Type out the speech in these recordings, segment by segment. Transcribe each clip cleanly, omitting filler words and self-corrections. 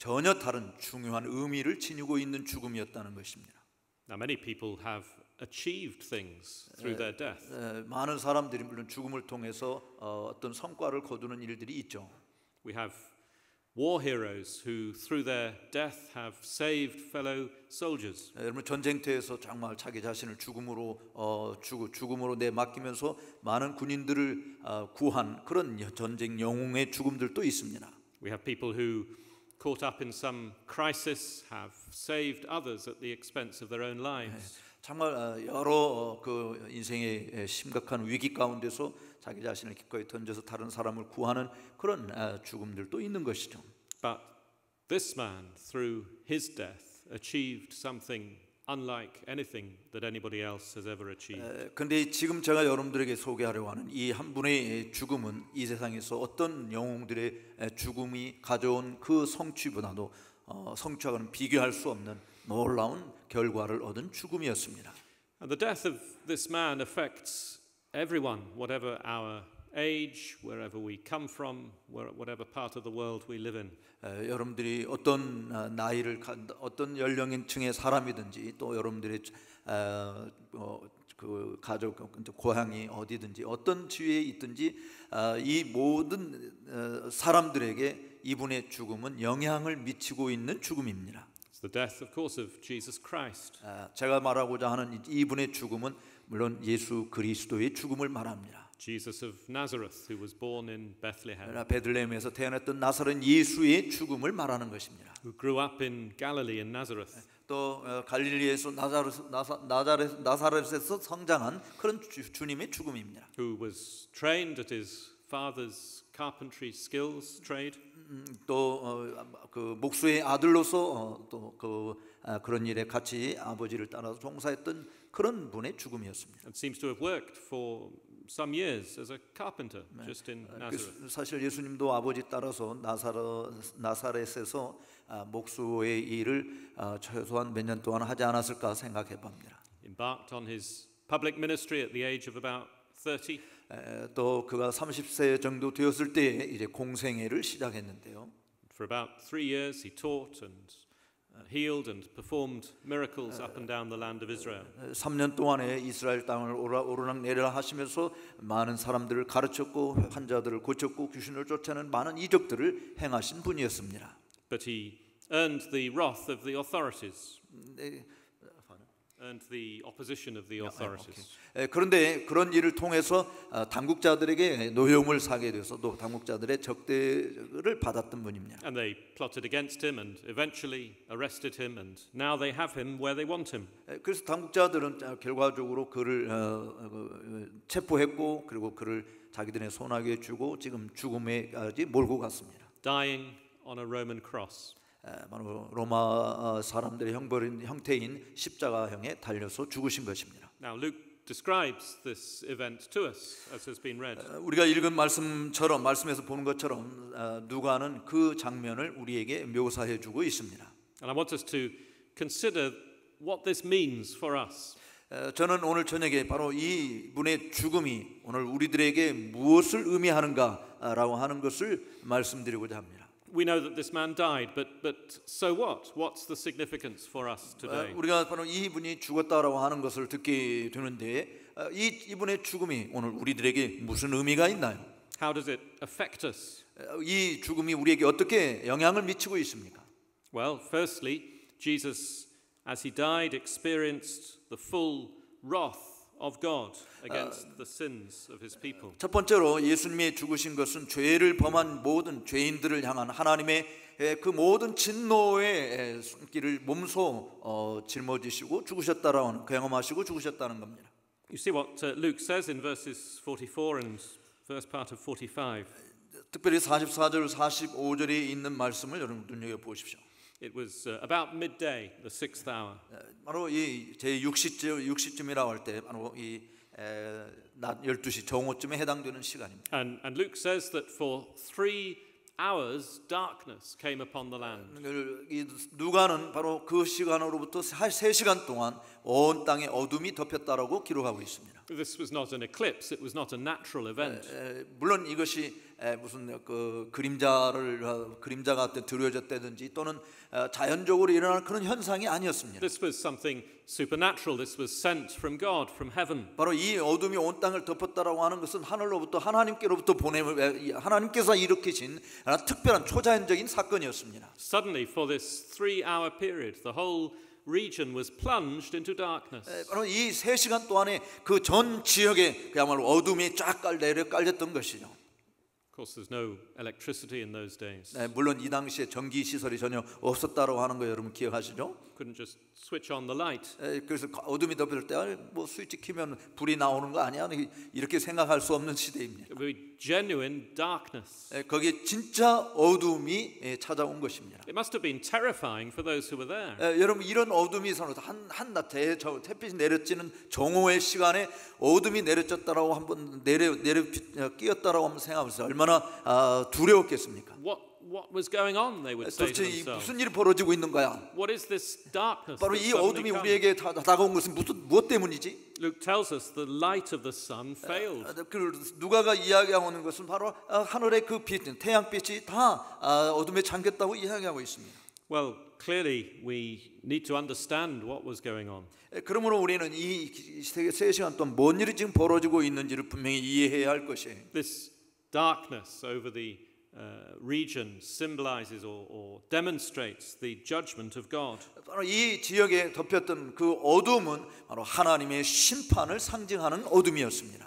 전혀 다른 중요한 의미를 지니고 있는 죽음이었다는 것입니다. Now, many people have achieved things through their death. 많은 사람들이 물론 죽음을 통해서 어떤 성과를 거두는 일들이 있죠. We have war heroes who, through their death, have saved fellow soldiers. 여러분 전쟁터에서 정말 자기 자신을 죽음으로 내맡기면서 많은 군인들을 구한 그런 전쟁 영웅의 죽음들도 있습니다. We have people who, caught up in some crisis, have saved others at the expense of their own lives. 정말 여러 그 인생의 심각한 위기 가운데서 자기 자신을 기꺼이 던져서 다른 사람을 구하는 그런 죽음들도 있는 것이죠. But this man, through his death, achieved something unlike anything that anybody else has ever achieved. 근데 지금 제가 여러분들에게 소개하려고 하는 이 한 분의 죽음은 이 세상에서 어떤 영웅들의 죽음이 가져온 그 성취보다도 성취하고는 비교할 수 없는 놀라운 결과를 얻은 죽음이었습니다. And the death of this man affects everyone, whatever our age, wherever we come from, whatever part of the world we live in. 여러분들이 어떤 나이를 어떤 연령층의 사람이든지 또 여러분들의 그 가족 고향이 어디든지 어떤 지위에 있든지 이 모든 사람들에게 이분의 죽음은 영향을 미치고 있는 죽음입니다. It's the death, of course, of Jesus Christ. 제가 말하고자 하는 이분의 죽음은 물론 예수 그리스도의 죽음을 말합니다. Jesus of Nazareth, who was born in Bethlehem, 베들레헴에서 태어났던 나사렛 예수의 죽음을 말하는 것입니다. who grew up in Galilee in Nazareth, 또 갈릴리에서 나사렛에서 성장한 그런 주님의 죽음입니다. who was trained at his father's carpentry skills trade, 또 그 목수의 아들로서 또 그런 일에 같이 아버지를 따라서 종사했던 그런 분의 죽음이었습니다. and seems to have worked for some years as a carpenter just in Nazareth. 사실 예수님도 아버지 따라서 나사렛에서 목수의 일을 최소한 몇 년 동안 하지 않았을까 생각해 봅니다. Embarked on his public ministry at the age of about 30. 또 그가 30세 정도 되었을 때 이제 공생애를 시작했는데요. For about 3 years he taught and healed and performed miracles up and down the land of Israel. 3년 동안에 이스라엘 땅을 오르락내리락 하시면서 많은 사람들을 가르쳤고 환자들을 고쳤고 귀신을 쫓아내는 많은 이적들을 행하신 분이었습니다. But he earned the wrath of the authorities. And the opposition of the authorities. 그런데 그런 일을 통해서 당국자들에게 노여움을 사게 돼서 또 당국자들의 적대를 받았던 분입니다. And they plotted against him and eventually arrested him and now they have him where they want him. 그래서 당국자들은 결과적으로 그를 체포했고 그리고 그를 자기들의 손아귀에 주고 지금 죽음에까지 몰고 갔습니다. Dying on a Roman cross. 바로 로마 사람들의 형태인 십자가형에 달려서 죽으신 것입니다. Now Luke describes this event to us as has been read. 우리가 읽은 말씀에서 보는 것처럼 누가는 그 장면을 우리에게 묘사해 주고 있습니다. And I want us to consider what this means for us. 저는 오늘 저녁에 바로 이 분의 죽음이 오늘 우리들에게 무엇을 의미하는가라고 하는 것을 말씀드리고자 합니다. We know that this man died, but so what? What's the significance for us today? 우리가 바로 이분이 죽었다라고 하는 것을 듣게 되는데 이분의 죽음이 오늘 우리들에게 무슨 의미가 있나요? How does it affect us? 이 죽음이 우리에게 어떻게 영향을 미치고 있습니까? Well, firstly, Jesus, as he died, experienced the full wrath of God against the sins of his people. 첫 번째로 예수님이 죽으신 것은 죄를 범한 모든 죄인들을 향한 하나님의 그 모든 진노의 손길을 몸소 짊어지시고 죽으셨다라는 경험하시고 죽으셨다는 겁니다. You see what Luke says in verses 44 and first part of 45. 특별히 44절 45절에 있는 말씀을 여러분 눈여겨 보십시오. It was about midday, the 6th hour. 바로 이 제 6시쯤이라고 할 때 바로 이 낮 12시 정오쯤에 해당되는 시간입니다. And Luke says that for 3 hours darkness came upon the land. 이 누가는 바로 그 시간으로부터 3시간 동안 온 땅에 어둠이 덮였다라고 기록하고 있습니다. This was not an eclipse, it was not a natural event. 물론 이것이 무슨 그 그림자가 어떤 드러졌다든지 또는 자연적으로 일어나는 그런 현상이 아니었습니다. This was something supernatural. This was sent from God, from heaven. 바로 이 어둠이 온 땅을 덮었다라고 하는 것은 하늘로부터 하나님께로부터 하나님께서 일으키신 특별한 초자연적인 사건이었습니다. Suddenly, for this 3-hour period, the whole region was plunged into darkness. 바로 이 3시간 동안에 그 전 지역에 그야말로 어둠이 쫙 깔렸던 것이죠. Of course, there's no electricity in those days. 물론 이 당시에 전기 시설이 전혀 없었다라고 하는 거 여러분 기억하시죠? Couldn't just switch on the light. 그래서 어둠이 덮일 때 뭐 스위치 키면 불이 나오는 거 아니야? 이렇게 생각할 수 없는 시대입니다. It would be genuine darkness. 거기에 진짜 어둠이 찾아온 것입니다. It must have been terrifying for those who were there. 여러분 이런 어둠이 한낮 햇빛이 내려지는 정오의 시간에 어둠이 내려졌다라고 한번 끼었다라고 한번 생각하면서 얼마나 두려웠겠습니까? What was going on? They would say to 도대체 themselves. 무슨 일이 벌어지고 있는 거야? What is this darkness? 바로 that's 이 suddenly 어둠이 come? 우리에게 다가온 것은 무엇 때문이지? Luke tells us the light of the sun failed. 누가가 이야기하는 것은 바로 하늘의 그 빛, 태양빛이 다 어둠에 잠겼다고 이야기하고 있습니다. Well, clearly we need to understand what was going on. 그러므로 우리는 이 3시간 동안 뭔 일이 지금 벌어지고 있는지를 분명히 이해해야 할 것이에요. This darkness over the region symbolizes or demonstrates the judgment of God. 바로 이 지역에 덮였던 그 어둠은 바로 하나님의 심판을 상징하는 어둠이었습니다.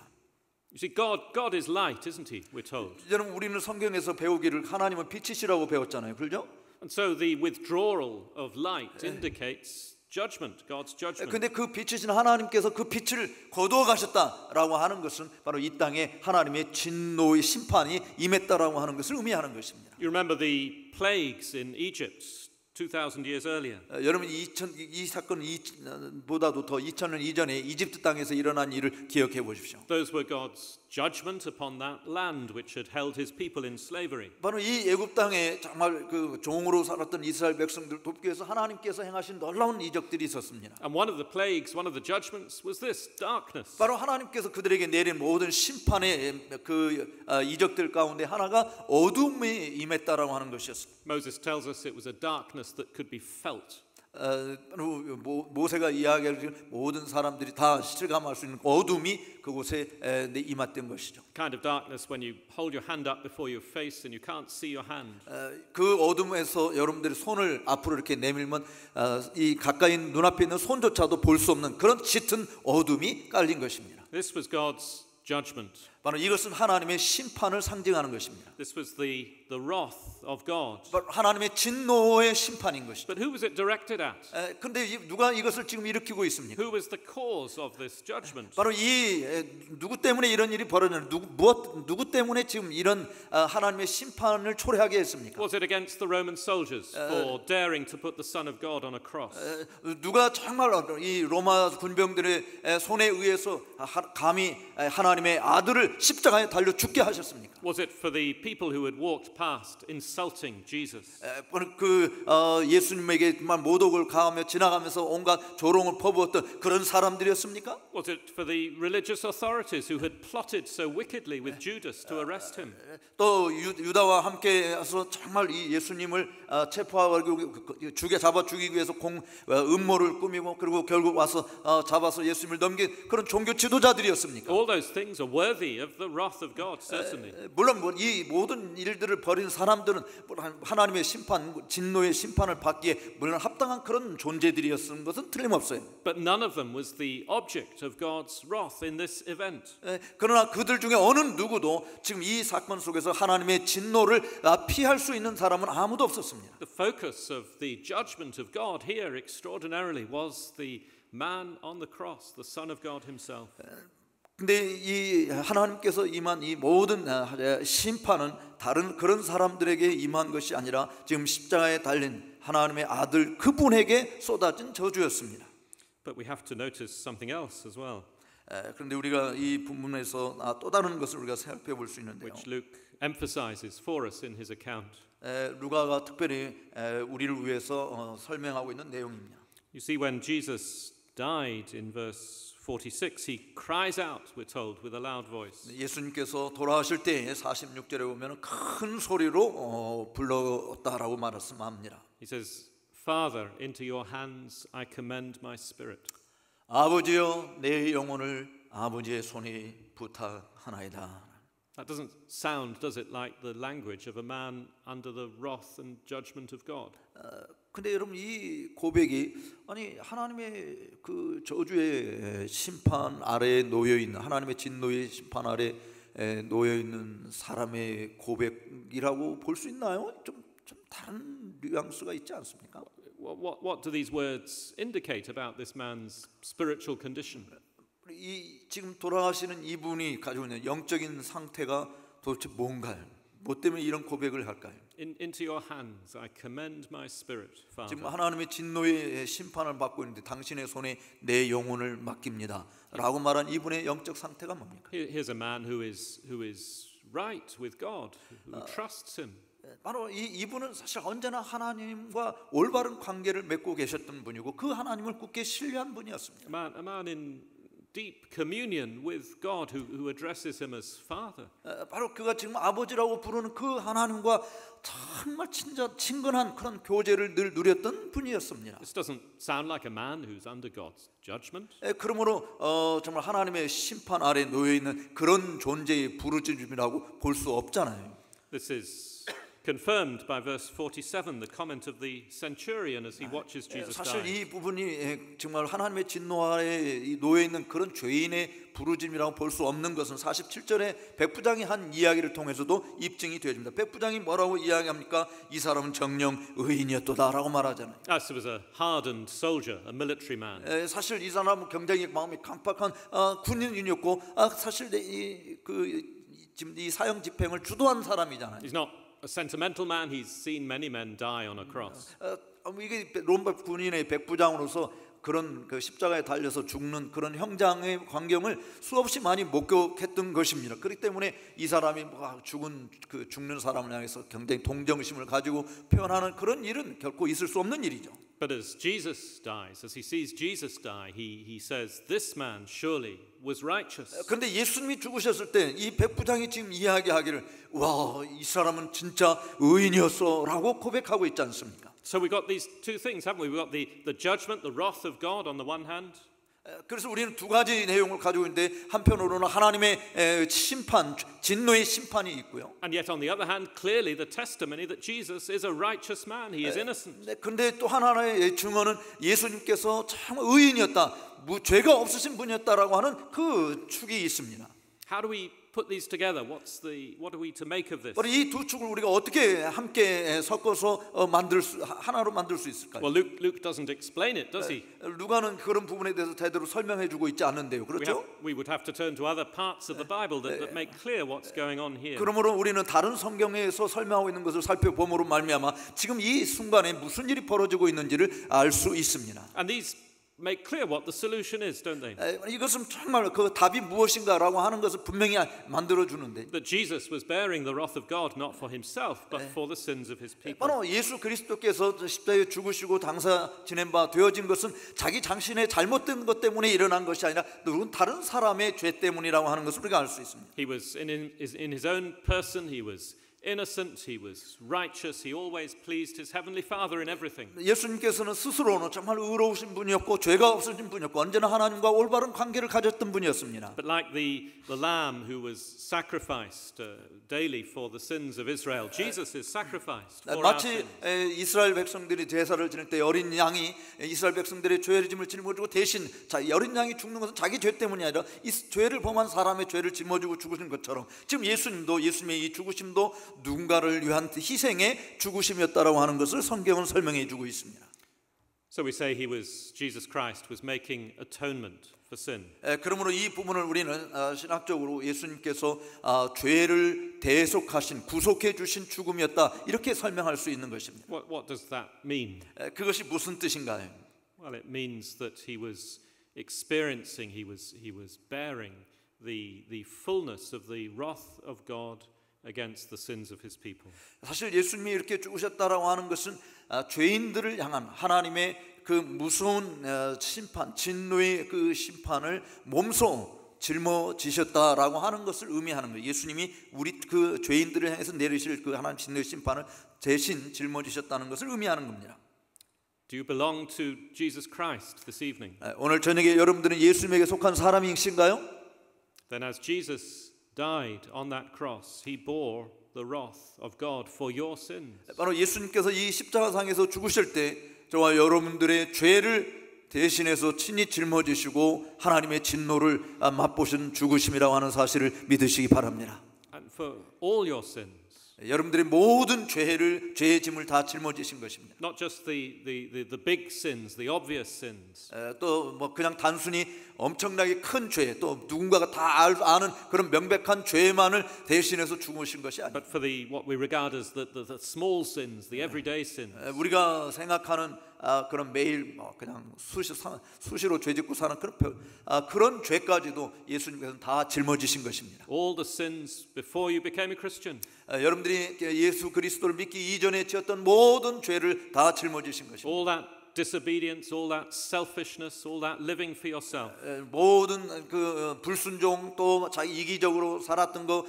You see, God is light, isn't He? We're told. 여러분 우리는 성경에서 배우기를 하나님은 빛이시라고 배웠잖아요, 그렇죠? And so the withdrawal of light indicates judgment, God's judgment. 근데 그 빛이신 하나님께서 그 빛을 거두어 가셨다라고 하는 것은 바로 이 땅에 하나님의 진노의 심판이 임했다라고 하는 것을 의미하는 것입니다. You remember the plagues in Egypt 2,000 years earlier. 여러분 이 사건보다도 더 2000년 이전에 이집트 땅에서 일어난 일을 기억해 보십시오. Those were God's judgment upon that land which had held His people in slavery. 바로 이 애굽 땅에 정말 그 종으로 살았던 이스라엘 백성들 돕기 위해서 하나님께서 행하신 놀라운 이적들이 있었습니다. And one of the plagues, one of the judgments was this darkness. 바로 하나님께서 그들에게 내린 모든 심판의 그 이적들 가운데 하나가 어둠이 임했다라고 하는 것이었습니다. Moses tells us it was a darkness that could be felt. 모세가 이야기하는 모든 사람들이 다 실감할 수 있는 어둠이 그곳에 임했던 것이죠. Kind of darkness when you hold your hand up before your face and you can't see your hand. 그 어둠에서 여러분들이 손을 앞으로 이렇게 내밀면 이 가까이 눈앞에 있는 손조차도 볼 수 없는 그런 짙은 어둠이 깔린 것입니다. This was God's judgment. 바로 이것은 하나님의 심판을 상징하는 것입니다. This was the wrath of God. 바로 하나님의 진노의 심판인 것이죠. But who was it directed at? 근데 누가 이것을 지금 일으키고 있습니까? Who was the cause of this judgment? 바로 이 누구 때문에 이런 일이 벌어졌는 누구 때문에 지금 이런 하나님의 심판을 초래하게 했습니까? Was it against the Roman soldiers for daring to put the Son of God on a cross? 누가 정말 이 로마 군병들의 손에 의해서 감히 하나님의 아들을 십자가에 달려 죽게 하셨습니까? Was it for the people who had walked past insulting Jesus? 그 예수님에게 정말 모독을 가하며 지나가면서 온갖 조롱을 퍼부었던 그런 사람들이었습니까? Was it for the religious authorities who had plotted so wickedly with Judas to arrest him? 또 유다와 함께해서 정말 이 예수님을 체포하고 잡아 죽이기 위해서 음모를 꾸미고 그리고 결국 와서 잡아서 예수님을 넘긴 그런 종교 지도자들이었습니까? All those things are worthy of the wrath of God, certainly. 물론 이 모든 일들을 벌인 사람들은 하나님의 심판, 진노의 심판을 받기에 물론 합당한 그런 존재들이었던 것은 틀림없어요. But none of them was the object of God's wrath in this event. 그러나 그들 중에 어느 누구도 지금 이 사건 속에서 하나님의 진노를 피할 수 있는 사람은 아무도 없었습니다. The focus of the judgment of God here extraordinarily was the man on the cross, the Son of God himself. 근데 이 하나님께서 임한 이 모든 심판은 다른 그런 사람들에게 임한 것이 아니라 지금 십자가에 달린 하나님의 아들 그분에게 쏟아진 저주였습니다. But we have to notice something else as well. 그런데 우리가 이 부분에서 또 다른 것을 우리가 살펴볼 수 있는데요. Which Luke emphasizes for us in his account. 루가가 특별히 우리를 위해서 설명하고 있는 내용입니다. You see, when Jesus died in verse 46, he cries out, we're told, with a loud voice. 예수님께서 돌아가실 때 46절에 보면 큰 소리로 불렀다라고 말씀합니다. He says, Father, into your hands I commend my spirit. 아버지여 내 영혼을 아버지의 손에 부탁하나이다. That doesn't sound, does it, like the language of a man under the wrath and judgment of God? 근데 여러분 이 고백이 아니 하나님의 그 저주의 심판 아래에 놓여 있는 하나님의 진노의 심판 아래 놓여 있는 사람의 고백이라고 볼 수 있나요? 좀 다른 뉘앙스가 있지 않습니까? What do these words indicate about this man's spiritual condition? 이 지금 돌아가시는 이분이 가지고 있는 영적인 상태가 도대체 뭔가요? 뭐 때문에 이런 고백을 할까요? Into your hands I commend my spirit, Father. 지금 하나님의 진노의 심판을 받고 있는데 당신의 손에 내 영혼을 맡깁니다 라고 말한 이분의 영적 상태가 뭡니까? Here's a man who is right with God, who trusts him. 바로 이분은 사실 언제나 하나님과 올바른 관계를 맺고 계셨던 분이고 그 하나님을 굳게 신뢰한 분이었습니다. A man in deep communion with God who addresses him as Father. 바로 그가 지금 아버지라고 부르는 그 하나님과 정말 친근한 그런 교제를 늘 누렸던 분이었습니다. This doesn't sound like a man who's under God's judgment. 그러므로 정말 하나님의 심판 아래 놓여 있는 그런 존재의 부르짖음이라고 볼 수 없잖아요. This is confirmed by verse 47, the comment of the centurion as he watches Jesus 사실 die. 이 부분이 정말 하나님의 진노하에 놓여 있는 그런 죄인의 부르짖음이라고 볼 수 없는 것은 47절에 백부장이 한 이야기를 통해서도 입증이 되어집니다. 백부장이 뭐라고 이야기합니까? 이 사람은 정령 의인이었도다라고 말하잖아요. This was a hardened soldier, a military man. 사실 이 사람은 굉장히 마음이 강팍한 군인이었고 사실 지금 이 사형 집행을 주도한 사람이잖아요. He's not a sentimental man. He's seen many men die on a cross. 이게 로마 군인의 백부장으로서 그런 그 십자가에 달려서 죽는 그런 형장의 광경을 수없이 많이 목격했던 것입니다. 그렇기 때문에 이 사람이 죽는 사람을 향해서 굉장히 동정심을 가지고 표현하는 그런 일은 결코 있을 수 없는 일이죠. But as Jesus dies, as he sees Jesus die, he says, "This man surely was righteous." 그런데 예수님이 죽으셨을 때 이 백부장이 지금 이야기하기를 와, 이 사람은 진짜 의인이었어라고 고백하고 있지 않습니까? So we got these two things, haven't we? We got the judgment, the wrath of God on the one hand. 그래서 우리는 두 가지 내용을 가지고 있는데 한편으로는 하나님의 심판, 진노의 심판이 있고요. And yet on the other hand, clearly the testimony that Jesus is a righteous man. He is innocent. 그런데 또 하나의 증언은 예수님께서 참 의인이었다, 죄가 없으신 분이었다라고 하는 그 축이 있습니다. How do we put these together? What are we to make of this? 이 두 축을 우리가 어떻게 함께 섞어서 하나로 만들 수 있을까요? Well, Luke doesn't explain it, does he? 누가는 그런 부분에 대해서 제대로 설명해주고 있지 않는데요, 그렇죠? We would have to turn to other parts of the Bible that make clear what's going on here. 그러므로 우리는 다른 성경에서 설명하고 있는 것을 살펴봄으로 말미암아 지금 이 순간에 무슨 일이 벌어지고 있는지를 알 수 있습니다. And these make clear what the solution is, don't they? 이것은 정말 그 답이 무엇인가라고 하는 것을 분명히 만들어 주는데. That Jesus was bearing the wrath of God not for himself, but for the sins of his people. 바로 예수 그리스도께서 십자가에 죽으시고 당사 지낸 바 되어진 것은 자기 자신의 잘못된 것 때문에 일어난 것이 아니라 누군 다른 사람의 죄 때문이라고 하는 것을 우리가 알 수 있습니다. He was in his own person. He was innocent, he was righteous, he always pleased his heavenly Father in everything. 예수님께서는 스스로는 정말 의로우신 분이었고 죄가 없으신 분이었고 언제나 하나님과 올바른 관계를 가졌던 분이었습니다. But like the lamb who was sacrificed daily for the sins of Israel, Jesus is sacrificed for our 마치 sins. 이스라엘 백성들이 제사를 지낼 때 어린 양이 이스라엘 백성들의 죄를 짐을 짊어지고 대신 어린 양이 죽는 것은 자기 죄 때문이 아니라 이 죄를 범한 사람의 죄를 짊어지고 죽으신 것처럼 지금 예수님의 이 죽으심도 누군가를 위한 희생의 죽으심이었다라고 하는 것을 성경은 설명해 주고 있습니다. So we say Jesus Christ was making atonement for sin. 그러므로 이 부분을 우리는 신학적으로 예수님께서 죄를 대속하신 구속해 주신 죽음이었다 이렇게 설명할 수 있는 것입니다. What does that mean? 그것이 무슨 뜻인가요? Well, it means that he was experiencing, he was bearing the fullness of the wrath of God against the sins of his people. 사실 예수님이 이렇게 죽으셨다라고 하는 것은 죄인들을 향한 하나님의 그 무서운 심판, 진노의 그 심판을 몸소 짊어지셨다라고 하는 것을 의미하는 거예요. 예수님이 우리 그 죄인들을 향해서 내리실 그 하나님 진노의 심판을 대신 짊어지셨다는 것을 의미하는 겁니다. Do you belong to Jesus Christ this evening? 오늘 저녁에 여러분들은 예수님에게 속한 사람이신가요? Then as Jesus died on that cross, he bore the wrath of God for your sins. 바로 예수님께서 이 십자가상에서 죽으실 때 저와 여러분들의 죄를 대신해서 친히 짊어지시고 하나님의 진노를 맛보신 죽으심이라고 하는 사실을 믿으시기 바랍니다. And for all your sins. 여러분들의 모든 죄의 짐을 다 짊어지신 것입니다. Not just the big sins, the obvious sins. 또 뭐 그냥 단순히 엄청나게 큰 죄, 또 누군가가 다 아는 그런 명백한 죄만을 대신해서 죽으신 것이 아니에요. But for what we regard as the small sins, the everyday sins. 우리가 생각하는 그런 매일 그냥 수시로 죄짓고 사는 그런 죄까지도 예수님께서는 다 짊어지신 것입니다. All the sins before you became a Christian. 여러분들이 예수 그리스도를 믿기 이전에 지었던 모든 죄를 다 짊어지신 것입니다. All that disobedience, all that selfishness, all that living for yourself. 모든 그 불순종 또 자기 이기적으로 살았던 거,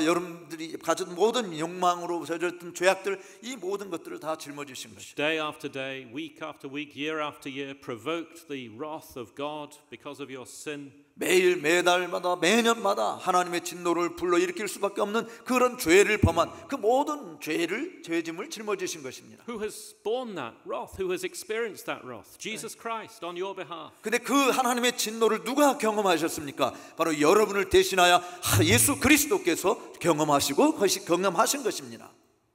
여러분들이 가진 모든 욕망으로 저질렀던 죄악들, 이 모든 것들을 다 짊어지신 것이죠. Day after day, week after week, year after year, provoked the wrath of God because of your sin. 매일 매달마다 매년마다 하나님의 진노를 불러일으킬 수밖에 없는 그런 죄를 범한 그 모든 죄짐을 짊어지신 것입니다. Who has borne that wrath? Who has experienced that wrath? Jesus Christ on your behalf. 근데 그 하나님의 진노를 누가 경험하셨습니까? 바로 여러분을 대신하여 예수 그리스도께서 경험하시고 경험하신 것입니다.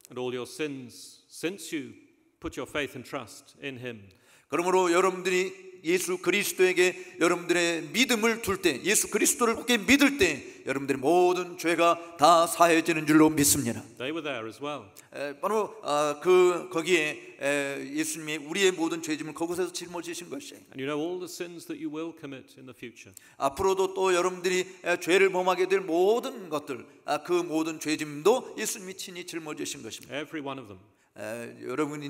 And all your sins since you put your faith and trust in him. 그러므로 여러분들이 예수 그리스도에게 여러분들의 믿음을 둘 때, 예수 그리스도를 굳게 믿을 때 여러분들의 모든 죄가 다 사해지는 줄로 믿습니다. They were there as well. 바로 거기에 예수님이 우리의 모든 죄짐을 그곳에서 짊어지신 것이에요. And you know all the sins that you will commit in the future. 앞으로도 또 여러분들이 죄를 범하게 될 모든 것들, 그 모든 죄짐도 예수님이 친히 짊어지신 것입니다. Every one of them. 여러분이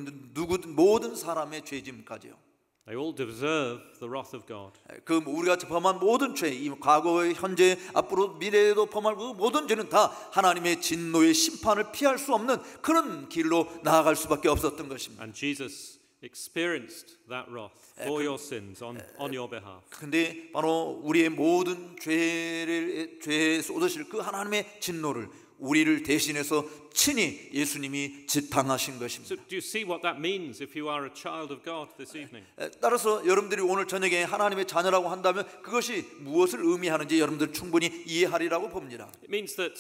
모든 사람의 죄짐까지요. They all deserve the wrath of God. 그 우리가 범한 모든 죄, 이 과거의 현재 앞으로 미래에도 범할 그 모든 죄는 다 하나님의 진노의 심판을 피할 수 없는 그런 길로 나아갈 수밖에 없었던 것입니다. And Jesus experienced that wrath for your sins on your behalf. 근데 바로 우리의 모든 죄에 쏟으실 그 하나님의 진노를 우리를 대신해서 친히 예수님이 지탕하신 것입니다. So do you see what that means if you are a child of God this evening? 따라서 여러분들이 오늘 저녁에 하나님의 자녀라고 한다면 그것이 무엇을 의미하는지 여러분들 충분히 이해하리라고 봅니다. It means that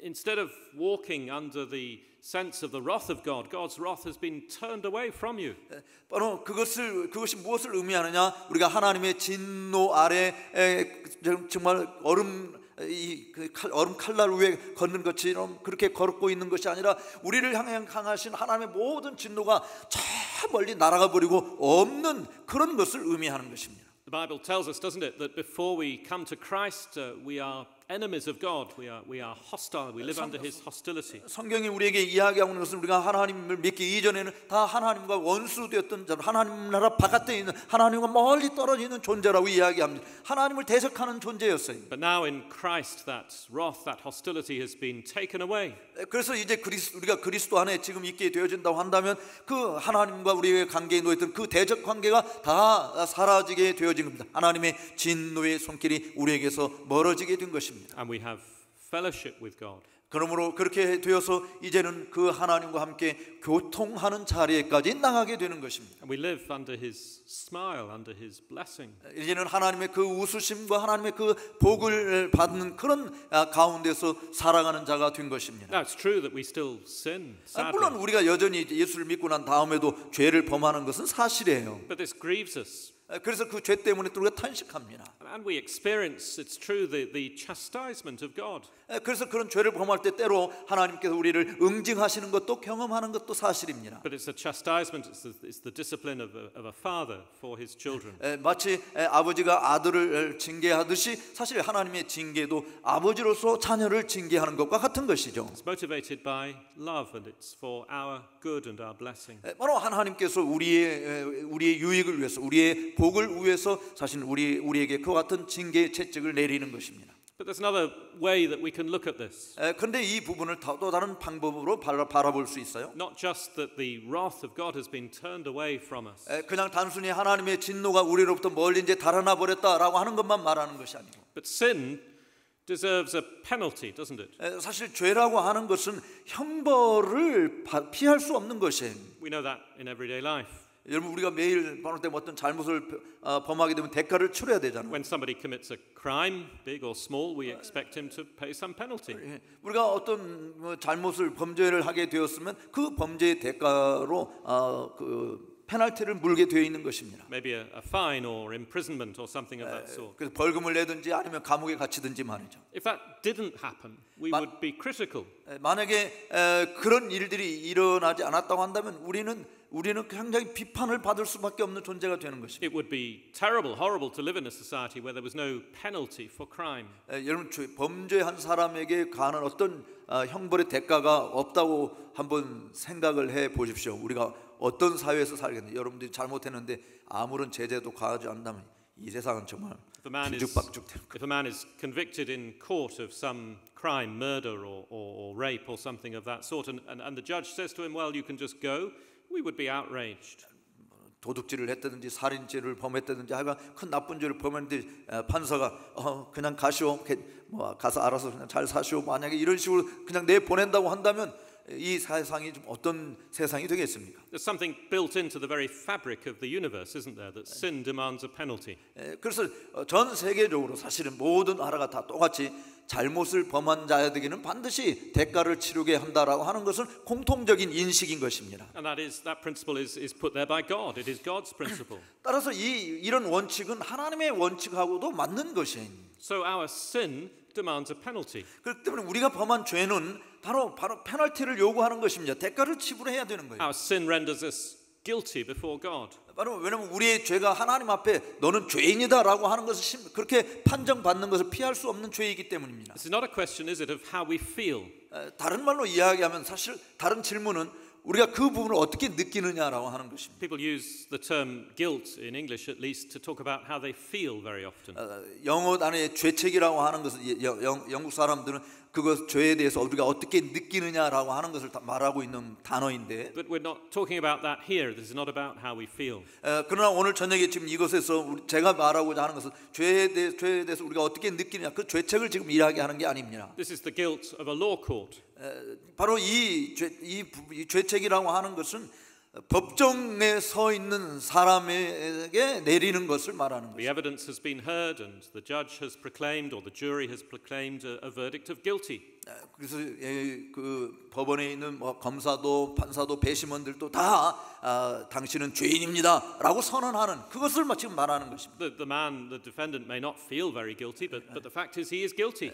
instead of walking under the sense of the wrath of God, God's wrath has been turned away from you. 바로 그것이 무엇을 의미하느냐? 우리가 하나님의 진노 아래 정말 얼음 칼날 위에 걷는 것처럼 그렇게 걸고 있는 것이 아니라 우리를 향하신 하나님의 모든 진노가 저 멀리 날아가 버리고 없는 그런 것을 의미하는 것입니다. The Bible tells us, doesn't it, that before we come to Christ, we are enemies of God. We are hostile. We live under His hostility. 성경이 우리에게 이야기하고 있는 것은 우리가 하나님을 믿기 이전에는 다 하나님과 원수되었던 하나님 나라 바깥에 있는 하나님과 멀리 떨어져 있는 존재라고 이야기합니다. 하나님을 대적하는 존재였어요. But now in Christ, that wrath, that hostility has been taken away. 그래서 이제 우리가 그리스도 안에 지금 있게 되어진다고 한다면 그 하나님과 우리의 관계에 놓였던 그 대적 관계가 다 사라지게 되어진 겁니다. 하나님의 진노의 손길이 우리에게서 멀어지게 된 것입니다. And we have fellowship with God. 그러므로 그렇게 되어서 이제는 그 하나님과 함께 교통하는 자리에까지 나가게 되는 것입니다. And we live under His smile, under His blessing. 이제는 하나님의 그 웃으심과 하나님의 그 복을 받는 그런 가운데서 살아가는 자가 된 것입니다. Now it's true that we still sin, sadly. 물론 우리가 여전히 예수를 믿고 난 다음에도 죄를 범하는 것은 사실이에요. But this grieves us. 그래서 그 죄 때문에 또 우리가 탄식합니다. And we experience, it's true, the chastisement of God. 그래서 그런 죄를 범할 때 때로 하나님께서 우리를 응징하시는 것도 경험하는 것도 사실입니다. But it's the chastisement, it's the discipline of a father for his children. 마치 아버지가 아들을 징계하듯이 사실 하나님의 징계도 아버지로서 자녀를 징계하는 것과 같은 것이죠. It's motivated by love and it's for our good and our blessing. 바로 하나님께서 우리의 유익을 위해서, 우리의 복을 위해서 사실 우리에게 그와 같은 징계의 채찍을 내리는 것입니다. But there's another way that we can look at this. 그런데 이 부분을 또 다른 방법으로 바라볼 수 있어요. Not just that the wrath of God has been turned away from us. 그냥 단순히 하나님의 진노가 우리로부터 멀리 이제 달아나 버렸다라고 하는 것만 말하는 것이 아니고. But sin deserves a penalty, doesn't it? 사실 죄라고 하는 것은 형벌을 피할 수 없는 것이에요. We know that in everyday life. 여러분 우리가 매일 바로 때 어떤 잘못을 범하게 되면 대가를 치러야 되잖아요. When somebody commits a crime, big or small, we expect him to pay some penalty. 우리가 어떤 잘못을 범죄를 하게 되었으면 그 범죄의 대가로 그 페널티를 물게 되어 있는 것입니다. Maybe a fine or imprisonment or something of that sort. 그래서 벌금을 내든지 아니면 감옥에 갇히든지 말이죠. If that didn't happen, we would be critical. 만약에 그런 일들이 일어나지 않았다고 한다면 우리는 굉장히 비판을 받을 수밖에 없는 존재가 되는 것입니다. It would be terrible, horrible to live in a society where there was no penalty for crime. 여러분 범죄한 사람에게 가는 어떤 형벌의 대가가 없다고 한번 생각을 해 보십시오. 우리가 어떤 사회에서 살겠는지. 여러분들이 잘못했는데 아무런 제재도 가하지 않는다면 이 세상은 정말 뒤죽박죽 될 거예요. If a man is convicted in court of some crime, murder or rape or something of that sort, and the judge says to him, well, you can just go, we would be outraged. 도둑질을 했다든지 살인죄를 범했다든지 하여간 큰 나쁜 죄를 범했는데 판사가 그냥 가시오, 뭐 가서 알아서 그냥 잘 사시오, 만약에 이런 식으로 그냥 내 보낸다고 한다면 이 세상이 좀 어떤 세상이 되겠습니까? There's something built into the very fabric of the universe, isn't there, that sin demands a penalty. 그래서 전 세계적으로 사실은 모든 나라가 다 똑같이 잘못을 범한 자에게는 반드시 대가를 치르게 한다라고 하는 것은 공통적인 인식인 것입니다. And that principle is put there by God. It is God's principle. 따라서 이런 원칙은 하나님의 원칙하고도 맞는 것이에요. So our sin demands a penalty. 그렇기 때문에 우리가 범한 죄는 바로 페널티를 요구하는 것입니다. 대가를 지불해야 되는 거예요. Our sin renders us guilty before God. 바로 왜냐하면 우리의 죄가 하나님 앞에 너는 죄인이다라고 하는 것을 그렇게 판정받는 것을 피할 수 없는 죄이기 때문입니다. This is not a question, is it, of how we feel? 다른 말로 이야기하면 사실 다른 질문은 우리가 그 부분을 어떻게 느끼느냐라고 하는 것입니다. People use the term guilt in English at least to talk about how they feel very often. 영어 단어의 죄책이라고 하는 것은 영국 사람들은 그것 죄에 대해서 우리가 어떻게 느끼느냐라고 하는 것을 다 말하고 있는 단어인데. But we're not talking about that here. This is not about how we feel. 그러나 오늘 저녁에 지금 이것에서 제가 말하고자 하는 것은 죄에 대해서 우리가 어떻게 느끼느냐 그 죄책을 지금 이야기하는 게 아닙니다. This is the guilt of a law court. 바로 이 죄책이라고 하는 것은 법정에 서 있는 사람에게 내리는 것을 말하는 The 것입니다. evidence has been heard and the judge has proclaimed or the jury has proclaimed a verdict of guilty. 그래서 그 법원에 있는 뭐 검사도 판사도 배심원들도 다 당신은 죄인입니다라고 선언하는 그것을 지금 말하는 것입니다. The defendant may not feel very guilty, but the fact is he is guilty.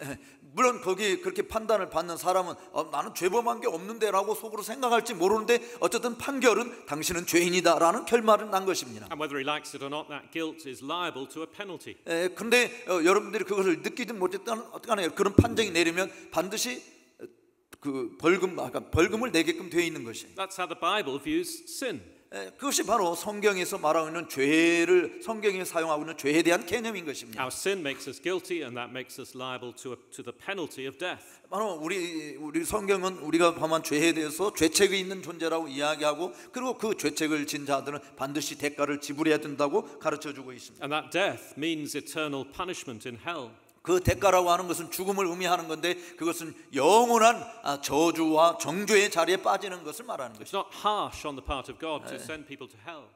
물론 거기 그렇게 판단을 받는 사람은 나는 죄범한 게 없는데라고 속으로 생각할지 모르는데 어쨌든 판결은 당신은 죄인이다라는 결말은 난 것입니다. And whether he likes it or not, that guilt is liable to a penalty. 그런데 여러분들이 그것을 느끼지 못했다는 어떡하나요? 그런 판정이 내리면 반드시 그 벌금을 내게끔 되어 있는 것이. That's how the Bible views sin. 그것이 바로 성경에서 말하고 있는 죄를 성경에 사용하고 있는 죄에 대한 개념인 것입니다. Our sin makes us guilty, and that makes us liable to the penalty of death. 바로 우리 성경은 우리가 범한 죄에 대해서 죄책이 있는 존재라고 이야기하고 그리고 그 죄책을 진 자들은 반드시 대가를 지불해야 된다고 가르쳐주고 있습니다. And that death means eternal punishment in hell. 그 대가라고 하는 것은 죽음을 의미하는 건데 그것은 영원한 저주와 정죄의 자리에 빠지는 것을 말하는 It's 것입니다. not harsh on the part of God to send people to hell.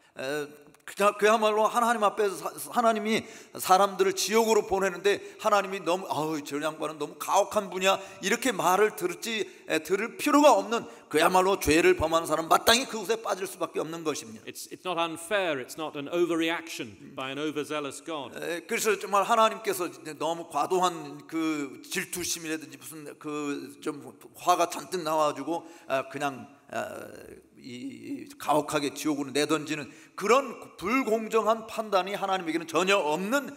그야말로 하나님 앞에서 하나님이 사람들을 지옥으로 보내는데 하나님이 너무 저 양반은 너무 가혹한 분이야 이렇게 말을 들을 필요가 없는 그야말로 죄를 범한 사람 마땅히 그곳에 빠질 수밖에 없는 것입니다. It's not unfair. It's not an overreaction by an overzealous God. 그래서 정말 하나님께서 너무 과도한 그 질투심이라든지 무슨 그 좀 화가 잔뜩 나와가지고 그냥 이 가혹하게 지옥으로 내던지는 그런 불공정한 판단이 하나님에게는 전혀 없는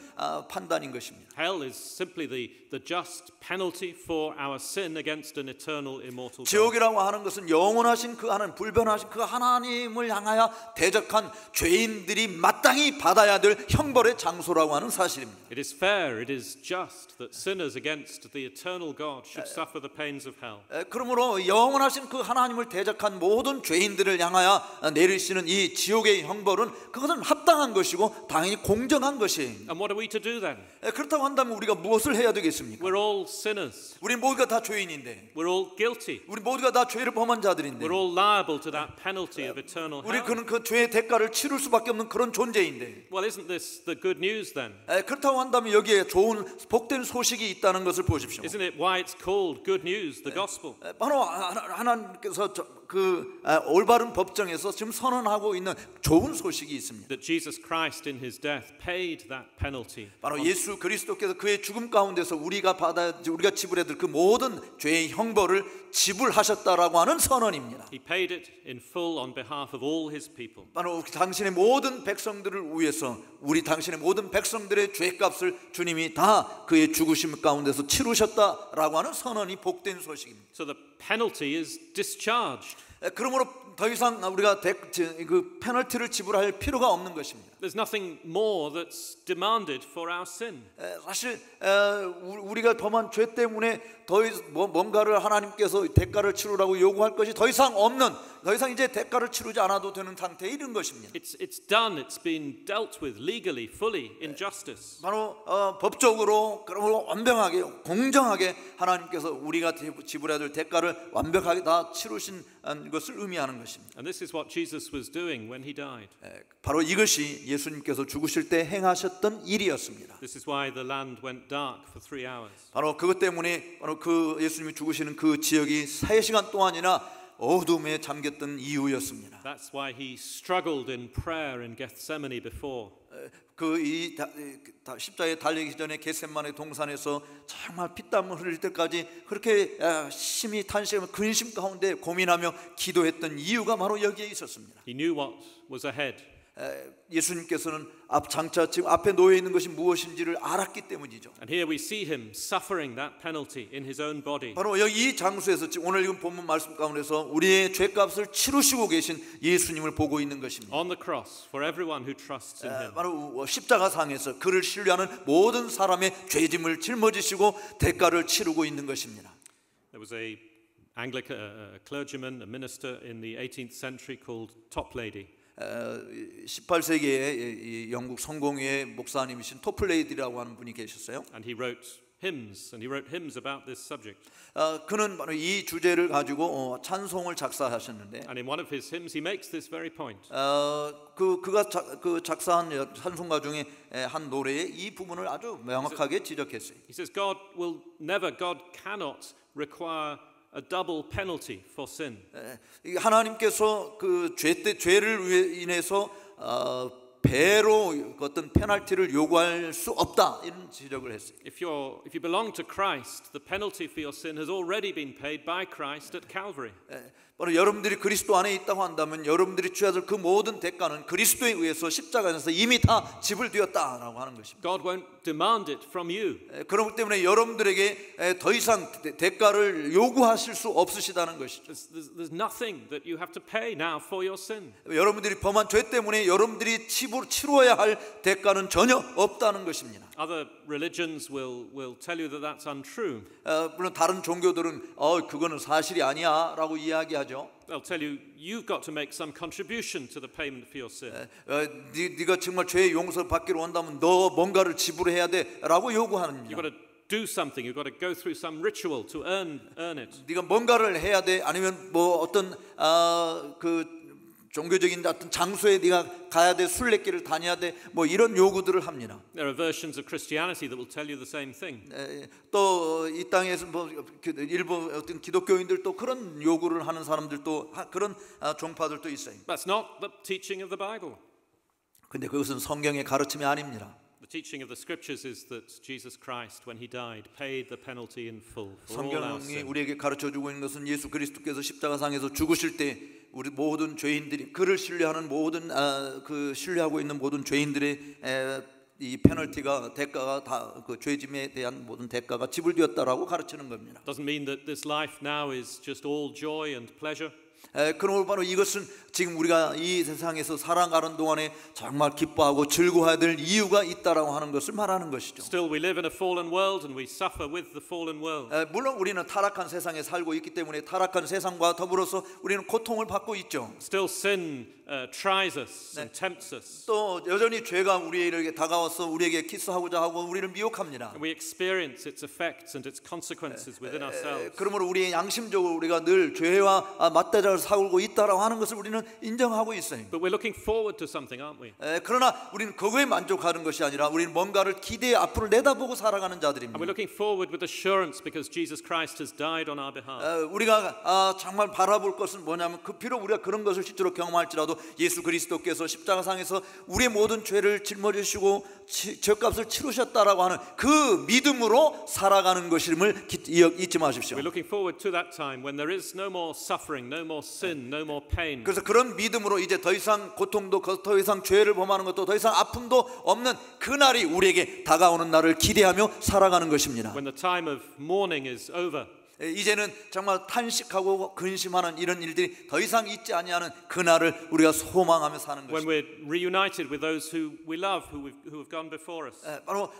판단인 것입니다. Hell is simply the just penalty for our sin against an eternal immortal God. 지옥이라고 하는 것은 영원하신 그 하나님, 불변하신 그 하나님을 향하여 대적한 죄인들이 마땅히 받아야 될 형벌의 장소라고 하는 사실입니다. It is fair, it is just that sinners against the eternal God should suffer the pains of hell. 그러므로 영원하신 그 하나님을 대적한 모든 죄인들을 향하여 내리시는 이 지옥의 형벌은 그것은 합당한 것이고 당연히 공정한 것이에요. And what are we to do then? 그렇다고 한다면 우리가 무엇을 해야 되겠습니까? We're all sinners. 우리 모두가 다 죄인인데, We're all guilty. 우리 모두가 다 죄를 범한 자들인데, We're all liable to that penalty of eternal 우리 hell. 그 죄의 대가를 치를 수밖에 없는 그런 존재인데, Well, isn't this the good news then? 그렇다고 한다면 여기에 좋은 복된 소식이 있다는 것을 보십시오. Isn't it why it's called good news, the gospel? 바로 하나님께서 그 올바른 법정에서 지금 선언하고 있는 좋은 소식이 있습니다. That Jesus Christ in his death paid that penalty. 바로 예수 그리스도께서 그의 죽음 가운데서 우리가 지불해야 될 그 모든 죄의 형벌을 지불하셨다라고 하는 선언입니다. He paid it in full on behalf of all his people. 바로 당신의 모든 백성들을 위해서 당신의 모든 백성들의 죄값을 주님이 다 그의 죽으심 가운데서 치르셨다라고 하는 선언이 복된 소식입니다. So the penalty is discharged. 그러므로 더 이상 우리가 그 페널티를 지불할 필요가 없는 것입니다. There's nothing more that's demanded for our sin. 사실 우리가 범한 죄 때문에 뭔가를 하나님께서 대가를 치르라고 요구할 것이 더 이상 이제 대가를 치르지 않아도 되는 상태에 이른 것입니다. It's done. It's been dealt with legally, fully, in justice. 바로 법적으로 그러므로 완벽하게 공정하게 하나님께서 우리가 지불해야 될 대가를 완벽하게 다 치르신 것을 의미하는 것입니다. And this is what Jesus was doing when he died. 바로 이것이 예수님께서 죽으실 때 행하셨던 일이었습니다. This is why the land went dark for 3 hours. 바로 그것 때문에 바로 그 예수님이 죽으시는 그 지역이 3시간 동안이나 어둠에 잠겼던 이유였습니다. That's why he struggled in prayer in Gethsemane before. 이 십자가에 달리기 전에 겟세마네 동산에서 정말 피땀을 흘릴 때까지 그렇게 심히 탄식하며 근심 가운데 고민하며 기도했던 이유가 바로 여기에 있었습니다. He knew what was ahead. 예수님께서는 장차 지금 앞에 놓여 있는 것이 무엇인지를 알았기 때문이죠. And here we see him suffering that penalty in his own body. 바로 여기 이 장소에서 지금 오늘 읽은 본문 말씀 가운데서 우리의 죄값을 치르시고 계신 예수님을 보고 있는 것입니다. On the cross for everyone who trusts in him. 바로 십자가상에서 그를 신뢰하는 모든 사람의 죄짐을 짊어지시고 대가를 치르고 있는 것입니다. There was a clergyman, a minister in the 18th century called Toplady. 18세기에 영국 성공회의 목사님이신 토플레이디라고 하는 분이 계셨어요. And he wrote hymns about this subject. 그는 바로 이 주제를 가지고 찬송을 작사하셨는데, And in one of his hymns he makes this very point. 그가 작사한 찬송가 중에 한 노래에 이 부분을 아주 명확하게 지적했어요. He says God cannot require a double penalty for sin. 하나님께서 그 죄를 인해서 배로 어떤 페널티를 요구할 수 없다 이런 지적을 했어요. If you belong to Christ, the penalty for your sin has already been paid by Christ at Calvary. 바로 여러분들이 그리스도 안에 있다고 한다면 여러분들이 취해야 될 그 모든 대가는 그리스도에 의해서 십자가에서 이미 다 지불되었다라고 하는 것입니다. God won't demand it from you. 그렇기 때문에 여러분들에게 더 이상 대가를 요구하실 수 없으시다는 것이죠. There's nothing that you have to pay now for your sin. 여러분들이 범한 죄 때문에 여러분들이 치러야 할 대가는 전혀 없다는 것입니다. Other religions will tell you that that's untrue. 물론 다른 종교들은 그거는 사실이 아니야라고 이야기하죠. They'll tell you you've got to make some contribution to the payment for your sin. 네가 정말 죄의 용서 받기로 한다면 너 뭔가를 지불해야 돼라고 요구합니다. You've got to do something. You've got to go through some ritual to earn it. 네가 뭔가를 해야 돼. 아니면 뭐 어떤 그 종교적인 어떤 장소에 네가 가야 돼, 순례길을 다녀야 돼, 뭐 이런 요구들을 합니다. There are versions of Christianity that will tell you the same thing. 또 이 땅에서 뭐 일부 어떤 기독교인들도 그런 요구를 하는 사람들도 그런 종파들도 있어요. That's not the teaching of the Bible. 근데 그것은 성경의 가르침이 아닙니다. The teaching of the scriptures is that Jesus Christ, when he died, paid the penalty in full for all our 성경이 sin. 우리에게 가르쳐주고 있는 것은 예수 그리스도께서 십자가상에서 죽으실 때 우리 모든 죄인들이 그를 신뢰하는 모든 그 신뢰하고 있는 모든 죄인들의 이 페널티가 대가가 다 그 죄짐에 대한 모든 대가가 지불되었다라고 가르치는 겁니다. Doesn't mean that this life now is just all joy and pleasure. 그러므로 바로 이것은 지금 우리가 이 세상에서 살아가는 동안에 정말 기뻐하고 즐거워해야 될 이유가 있다라고 하는 것을 말하는 것이죠. Still, we live in a fallen world and we suffer with the fallen world. 물론 우리는 타락한 세상에 살고 있기 때문에 타락한 세상과 더불어서 우리는 고통을 받고 있죠. Still, sin tries us and tempts us. 또 여전히 죄가 우리에게 다가와서 우리에게 키스하고자 하고 우리를 미혹합니다. And we experience its effects and its consequences within ourselves. 그러므로 우리의 양심적으로 우리가 늘 죄와 맞대자를 살고 있다라고 하는 것을 우리는 인정하고 있어요. But we're looking forward to something, aren't we? 그러나 우리는 그거에 만족하는 것이 아니라 우리는 뭔가를 기대해 앞으로 내다보고 살아가는 And 자들입니다. we're looking forward with assurance because Jesus Christ has died on our behalf. 우리가 정말 바라볼 것은 뭐냐면 비록 우리가 그런 것을 실제로 경험할지라도 예수 그리스도께서 십자가상에서 우리의 모든 죄를 짊어지시고 죄값을 치르셨다라고 하는 그 믿음으로 살아가는 것임을 잊지 마십시오. We're looking forward to that time when there is no more suffering, no more sin, no more pain. 그래서 그런 믿음으로 이제 더 이상 고통도 더 이상 죄를 범하는 것도 더 이상 아픔도 없는 그날이 우리에게 다가오는 날을 기대하며 살아가는 것입니다. When the time of mourning is over. 이제는 정말 탄식하고 근심하는 이런 일들이 더 이상 있지 아니하는 그날을 우리가 소망하며 사는 When 것입니다. we're reunited with those who we love, who have gone before us. 바로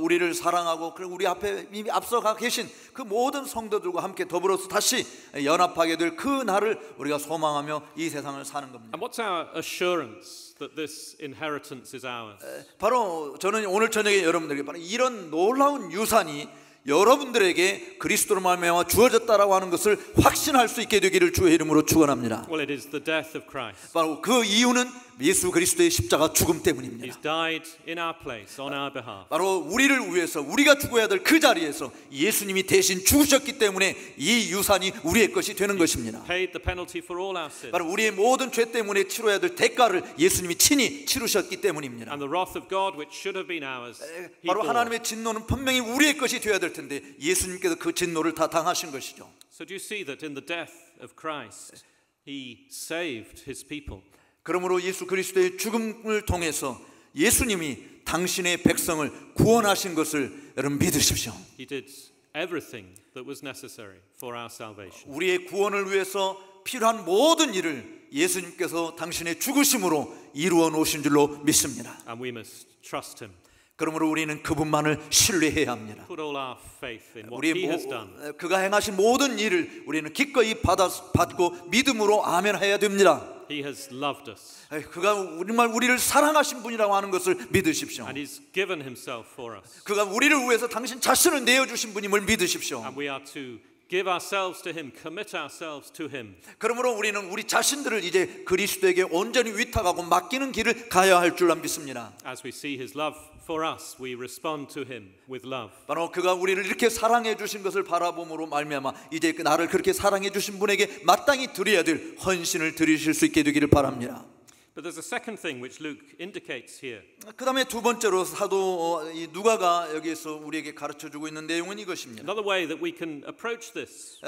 우리를 사랑하고 그리고 우리 앞에 이미 앞서가 계신 그 모든 성도들과 함께 더불어서 다시 연합하게 될 그 날을 우리가 소망하며 이 세상을 사는 겁니다. And what's our assurance that this inheritance is ours? 바로 저는 오늘 저녁에 여러분들에게 바로 이런 놀라운 유산이 여러분들에게 그리스도로 말미암아 주어졌다라고 하는 것을 확신할 수 있게 되기를 주의 이름으로 축원합니다. Well, it is the death of Christ. 바로 그 이유는 예수 그리스도의 십자가 죽음 때문입니다. He's died in our place, on our behalf. 바로 우리를 위해서 우리가 죽어야 될 그 자리에서 예수님이 대신 죽으셨기 때문에 이 유산이 우리의 것이 되는 것입니다. Paid the penalty for all our sin. 바로 우리의 모든 죄 때문에 치러야 될 대가를 예수님이 친히 치르셨기 때문입니다. And the wrath of God, which should have been ours, He 바로 bore. 하나님의 진노는 분명히 우리의 것이 되어야 될 텐데 예수님께서 그 진노를 다 당하신 것이죠. So do you see that in the death of Christ, He saved His people? 그러므로 예수 그리스도의 죽음을 통해서 예수님이 당신의 백성을 구원하신 것을 여러분 믿으십시오. He did everything that was necessary for our salvation. 우리의 구원을 위해서 필요한 모든 일을 예수님께서 당신의 죽으심으로 이루어 놓으신 줄로 믿습니다. And we must trust Him. 그러므로 우리는 그분만을 신뢰해야 합니다. Put all our faith in what 우리의 He has done. 그가 행하신 모든 일을 우리는 기꺼이 받고 믿음으로 아멘해야 됩니다. He has loved us. 그가 정말 우리를 사랑하신 분이라고 하는 것을 믿으십시오. And He's given Himself for us. 그가 우리를 위해서 당신 자신을 내어주신 분임을 믿으십시오. And we are to give ourselves to Him, commit ourselves to Him. 그러므로 우리는 우리 자신들을 이제 그리스도에게 온전히 위탁하고 맡기는 길을 가야 할 줄 믿습니다. As we see His love for us, we respond to Him with love. 바로 그가 우리를 이렇게 사랑해 주신 것을 바라봄으로 말미암아 이제 그 나를 그렇게 사랑해 주신 분에게 마땅히 드려야 될 헌신을 드리실 수 있게 되기를 바랍니다. But there's a second thing which Luke indicates here. 그 다음에 두 번째로 사도 누가가 여기에서 우리에게 가르쳐주고 있는 내용은 이것입니다. Another way that we can approach this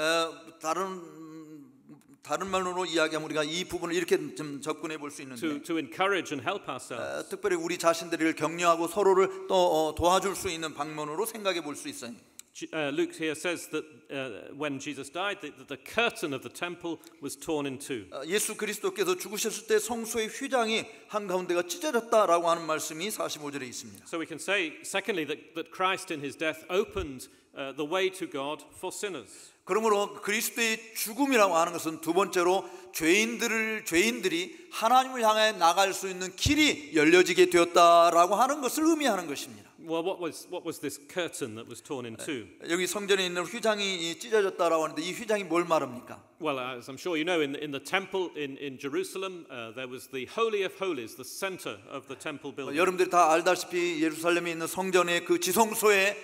다른 말로 이야기하면 우리가 이 부분을 이렇게 좀 접근해 볼 수 있는데 to encourage and help ourselves. 특별히 우리 자신들을 격려하고 서로를 또 도와줄 수 있는 방면으로 생각해 볼 수 있어요. Luke here says that when Jesus died, that the curtain of the temple was torn in two. 예수 그리스도께서 죽으셨을 때 성소의 휘장이 한가운데가 찢어졌다라고 하는 말씀이 45절에 있습니다. So we can say, secondly, that Christ in His death opened the way to God for sinners. 그러므로 그리스도의 죽음이라고 하는 것은 두 번째로 죄인들이 하나님을 향해 나갈 수 있는 길이 열려지게 되었다라고 하는 것을 의미하는 것입니다. Well, what was this curtain that was torn in two? 여기 성전에 있는 휘장이 찢어졌다라고 하는데 이 휘장이 뭘 말합니까? Well, as I'm sure you know, in the temple in Jerusalem, there was the Holy of Holies, the center of the temple building. 여러분들이 다 알다시피 예루살렘에 있는 성전의 그 지성소에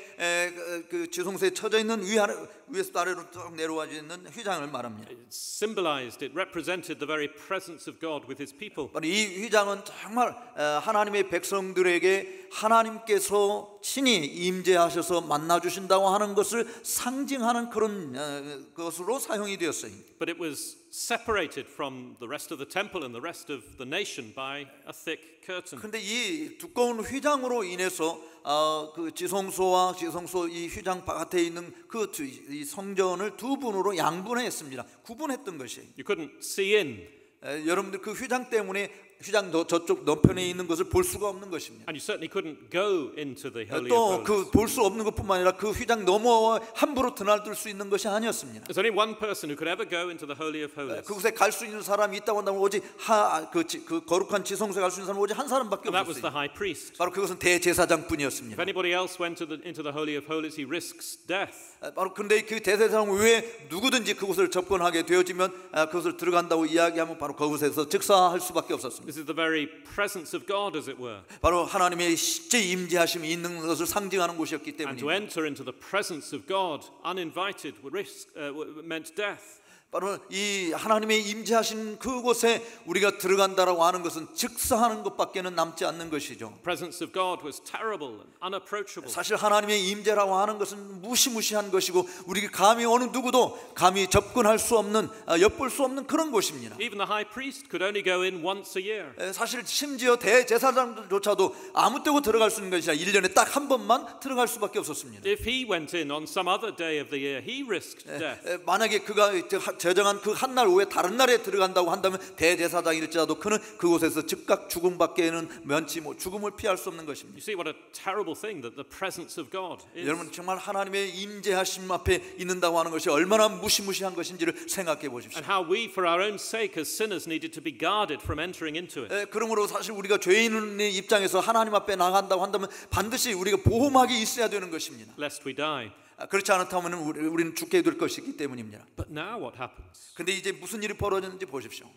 그 지성소에 쳐져 있는 위에서 아래로 쭉 내려와 있는 휘장을 말합니다. It symbolized, it represented the very presence of God with His people. 이 휘장은 정말 하나님의 백성들에게 하나님께서 친히 임재하셔서 만나 주신다고 하는 것을 상징하는 그런 것으로 사용이 되었어요. But it was separated from the rest of the temple and the rest of the nation by a thick curtain. 그런데 이 두꺼운 휘장으로 인해서 그 지성소와 지성소 이 휘장 바깥에 있는 그 이 성전을 두 분으로 양분했습니다. 구분했던 것이에요. You couldn't see in. 여러분들 그 휘장 때문에 휘장 저쪽 너편에 있는 것을 볼 수가 없는 것입니다. And you certainly couldn't go into the Holy of 또 Holies. 그 볼 수 없는 것뿐만 아니라 그 휘장 넘어 함부로 드나들 수 있는 것이 아니었습니다. There's only one person who could ever go into the Holy of Holies. 그곳에 갈 수 있는 사람이 있다고 한다면 오직 그 거룩한 지성소에 갈 수 있는 사람은 오직 한 사람밖에 And that was the 없었어요. high priest. 바로 그것은 대제사장뿐이었습니다. If anybody else went into the Holy of Holies, he risks death. 바로 근데 그 대제사장 외에 누구든지 그곳을 접근하게 되어지면 그것을 들어간다고 이야기하면 바로 그곳에서 즉사할 수밖에 없었습니다. This is the very presence of God, as it were. 바로 하나님의 실제 임재하심이 있는 것을 상징하는 곳이었기 And to 때문입니다. enter into the presence of God uninvited meant death. 바로 이 하나님의 임재하신 그곳에 우리가 들어간다라고 하는 것은 즉사하는 것밖에는 남지 않는 것이죠. The presence of God was terrible and unapproachable. 사실 하나님의 임재라고 하는 것은 무시무시한 것이고 우리가 감히 어느 누구도 감히 접근할 수 없는 엿볼 수 없는 그런 곳입니다. Even the high priest could only go in once a year. 사실 심지어 대제사장들조차도 아무 때고 들어갈 수 있는 것이 아니라 1년에 딱 한 번만 들어갈 수밖에 없었습니다. If he went in on some other day of the year, he risked death. 만약에 그가 제정한 그 한 날 외에 다른 날에 들어간다고 한다면 대제사장일지라도 그는 그곳에서 즉각 죽음밖에는 면치 죽음을 피할 수 없는 것입니다. You see what a terrible thing that the presence of God is. 여러분 정말 하나님의 임재하심 앞에 있는다고 하는 것이 얼마나 무시무시한 것인지를 생각해 보십시오. And how we, for our own sake as sinners, needed to be guarded from entering into it. 그러므로 사실 우리가 죄인의 입장에서 하나님 앞에 나간다고 한다면 반드시 우리가 보호막이 있어야 되는 것입니다. Lest we die. 그렇지 않다면 우리는 죽게 될 것이기 때문입니다. But now what happens? 근데 이제 무슨 일이 벌어졌는지 보십시오.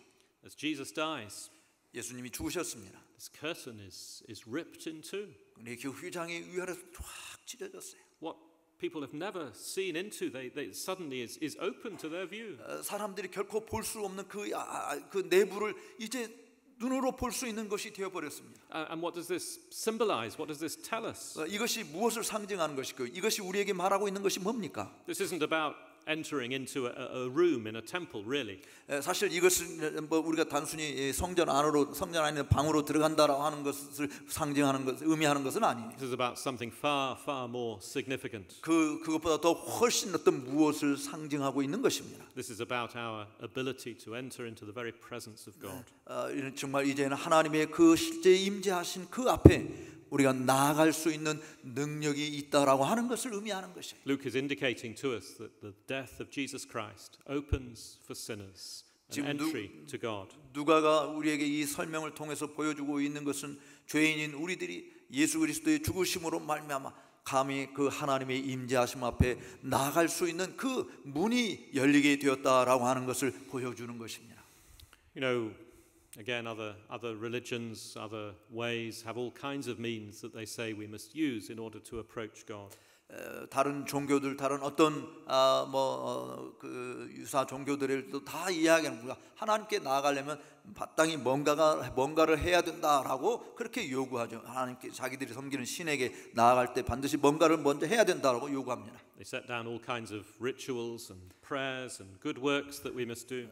As Jesus dies, 예수님이 죽으셨습니다. this curtain is ripped in two. 근데 그 휘장이 위아래서 쫙 찢어졌어요. What people have never seen into, they suddenly is open to their view. 사람들이 결코 볼 수 없는 그 내부를 이제 눈으로 볼 수 있는 것이 되어 버렸습니다. And what does this symbolize? What does this tell us? 이것이 무엇을 상징하는 것일까요? 이것이 우리에게 말하고 있는 것이 뭡니까? This isn't about entering into a room in a temple, really. 사실 이것은 뭐 우리가 단순히 성전 안에 있는 방으로 들어간다라고 하는 것을 상징하는 것, 의미하는 것은 아니에요. This is about something far, far more significant. 그것보다 더 훨씬 어떤 무엇을 상징하고 있는 것입니다. This is about our ability to enter into the very presence of God. 정말 이제는 하나님의 그 실제 임재하신 그 앞에 우리가 나아갈 수 있는 능력이 있다라고 하는 것을 의미하는 것이에요. Luke is indicating to us that the death of Jesus Christ opens for sinners an entry to God. 누가가 우리에게 이 설명을 통해서 보여주고 있는 것은 죄인인 우리들이 예수 그리스도의 죽으심으로 말미암아 감히 그 하나님의 임재하심 앞에 나아갈 수 있는 그 문이 열리게 되었다라고 하는 것을 보여주는 것입니다. You know, again, other religions, other ways have all kinds of means that they say we must use in order to approach God. 다른 종교들, 다른 어떤 그 유사 종교들도 다 이야기하는 거야. 하나님께 나아가려면 마땅히 뭔가를 해야 된다라고 그렇게 요구하죠. 하나님께 자기들이 섬기는 신에게 나아갈 때 반드시 뭔가를 먼저 해야 된다라고 요구합니다. They set down all kinds of rituals and prayers and good works that we must do.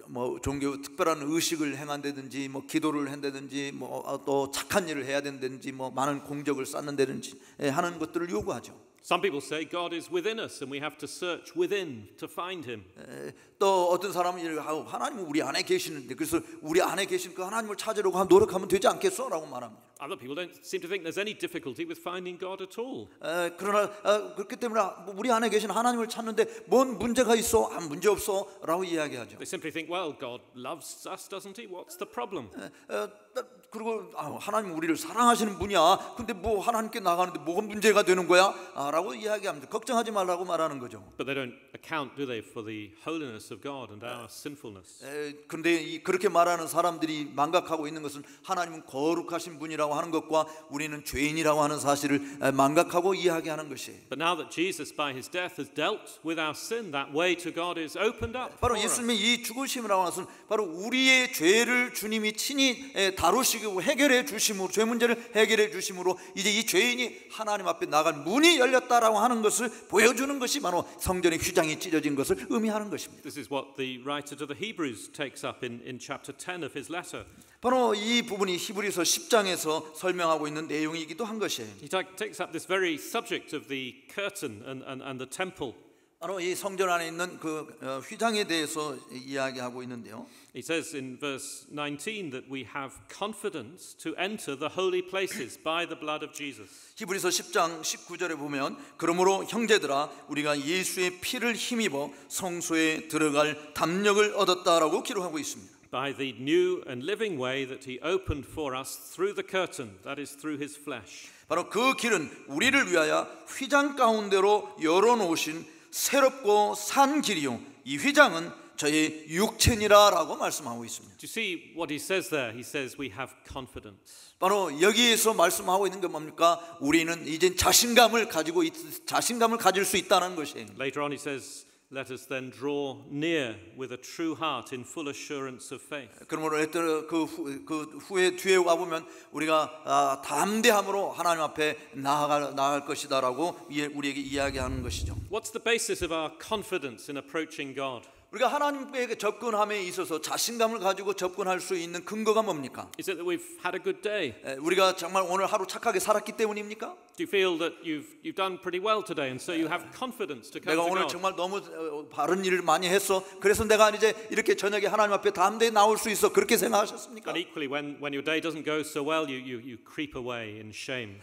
뭐 종교 특별한 의식을 행한다든지 뭐 기도를 한다든지 뭐 또 착한 일을 해야 된다든지 뭐 많은 공적을 쌓는다든지 하는 것들을 요구하죠. Some people say God is within us and we have to search within to find him. 또 어떤 사람은 하나님은 우리 안에 계시는데 그래서 우리 안에 계신 그 하나님을 찾으려고 노력하면 되지 않겠어라고 말합니다. Other people don't seem to think there's any difficulty with finding God at all. 그러나 그렇기 때문에 우리 안에 계신 하나님을 찾는데 뭔 문제가 있어? 문제 없어라고 이야기하죠. They simply think, well, God loves us, doesn't he? What's the problem? 그리고 하나님 우리를 사랑하시는 분이야. 근데 뭐 하나님께 나가는데 뭐가 문제가 되는 거야? 라고 이야기합니다. 걱정하지 말라고 말하는 거죠. But they don't account, do they, for the holiness of God and our sinfulness. 그런데 그렇게 말하는 사람들이 망각하고 있는 것은 하나님은 거룩하신 분이라고 하는 것과 우리는 죄인이라고 하는 사실을 망각하고 이야기하는 것이에요. But now that Jesus by his death has dealt with our sin, that way to God is opened up. 바로 for us. 예수님의 이 죽으심이라고 하는 것은 바로 우리의 죄를 주님이 친히 다루시고 해결해 주심으로, 죄 문제를 해결해 주심으로 이제 이 죄인이 하나님 앞에 나갈 문이 열렸다라고 하는 것을 보여주는 것이 바로 성전의 휘장이 찢어진 것을 의미하는 것입니다. This is what the writer to the Hebrews takes up in chapter 10 of his letter. 바로 이 부분이 히브리서 10장에서 설명하고 있는 내용이기도 한 것이에요. He takes up this very subject of the curtain and the temple. 바로 이 성전 안에 있는 그 휘장에 대해서 이야기하고 있는데요. He says in verse 19 that we have confidence to enter the holy places by the blood of Jesus. 히브리서 10장 19절에 보면 그러므로 형제들아 우리가 예수의 피를 힘입어 성소에 들어갈 담력을 얻었다라고 기록하고 있습니다. By the new and living way that he opened for us through the curtain, that is through his flesh. 바로 그 길은 우리를 위하여 휘장 가운데로 열어놓으신 새롭고 산 길이요 이 휘장은 저의 육체니라라고 말씀하고 있습니다. Do you see what he says there? He says we have confidence. 바로 여기에서 말씀하고 있는 게 뭡니까? 우리는 이제 자신감을 가질 수 있다는 것이에요. Later on he says, let us then draw near with a true heart in full assurance of faith. 그러므로 그 후에 뒤에 와 보면 우리가 담대함으로 하나님 앞에 나아갈 것이다라고 우리에게 이야기하는 것이죠. What's the basis of our confidence in approaching God? 우리가 하나님께 접근함에 있어서 자신감을 가지고 접근할 수 있는 근거가 뭡니까? Is it that we've had a good day? 우리가 정말 오늘 하루 착하게 살았기 때문입니까? Do you feel that you've done pretty well today and so you have confidence to come 내가 to 오늘 God? 정말 너무 바른 일을 많이 했어. 그래서 내가 이제 이렇게 저녁에 하나님 앞에 담대히 나올 수 있어. 그렇게 생각하셨습니까? And equally, when your day doesn't go so well, you creep away in shame.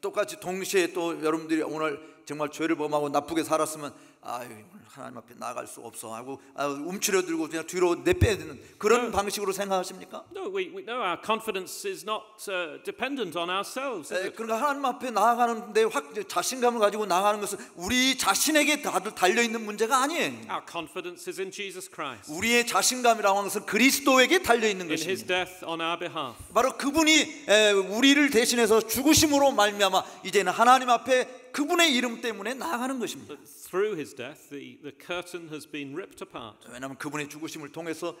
똑같이 동시에 또 여러분들이 오늘 정말 죄를 범하고 나쁘게 살았으면 하나님 앞에 나갈 수 없어 하고 움츠려들고 그냥 뒤로 내빼야 되는 그런 방식으로 생각하십니까? No, we know our confidence is not dependent on ourselves. Is it? 그러니까 하나님 앞에 나아가는데 자신감을 가지고 나가는 것은 우리 자신에게 달려 있는 문제가 아니에요. Our confidence is in Jesus Christ. 우리의 자신감이라고 하는 것은 그리스도에게 달려 있는 In His 것입니다. death on our behalf. 바로 그분이 우리를 대신해서 죽으심으로 말미암아 이제는 하나님 앞에 그분의 이름 때문에 나아가는 것입니다. Through His death, the curtain has been ripped apart. 왜냐하면 그분의 죽으심을 통해서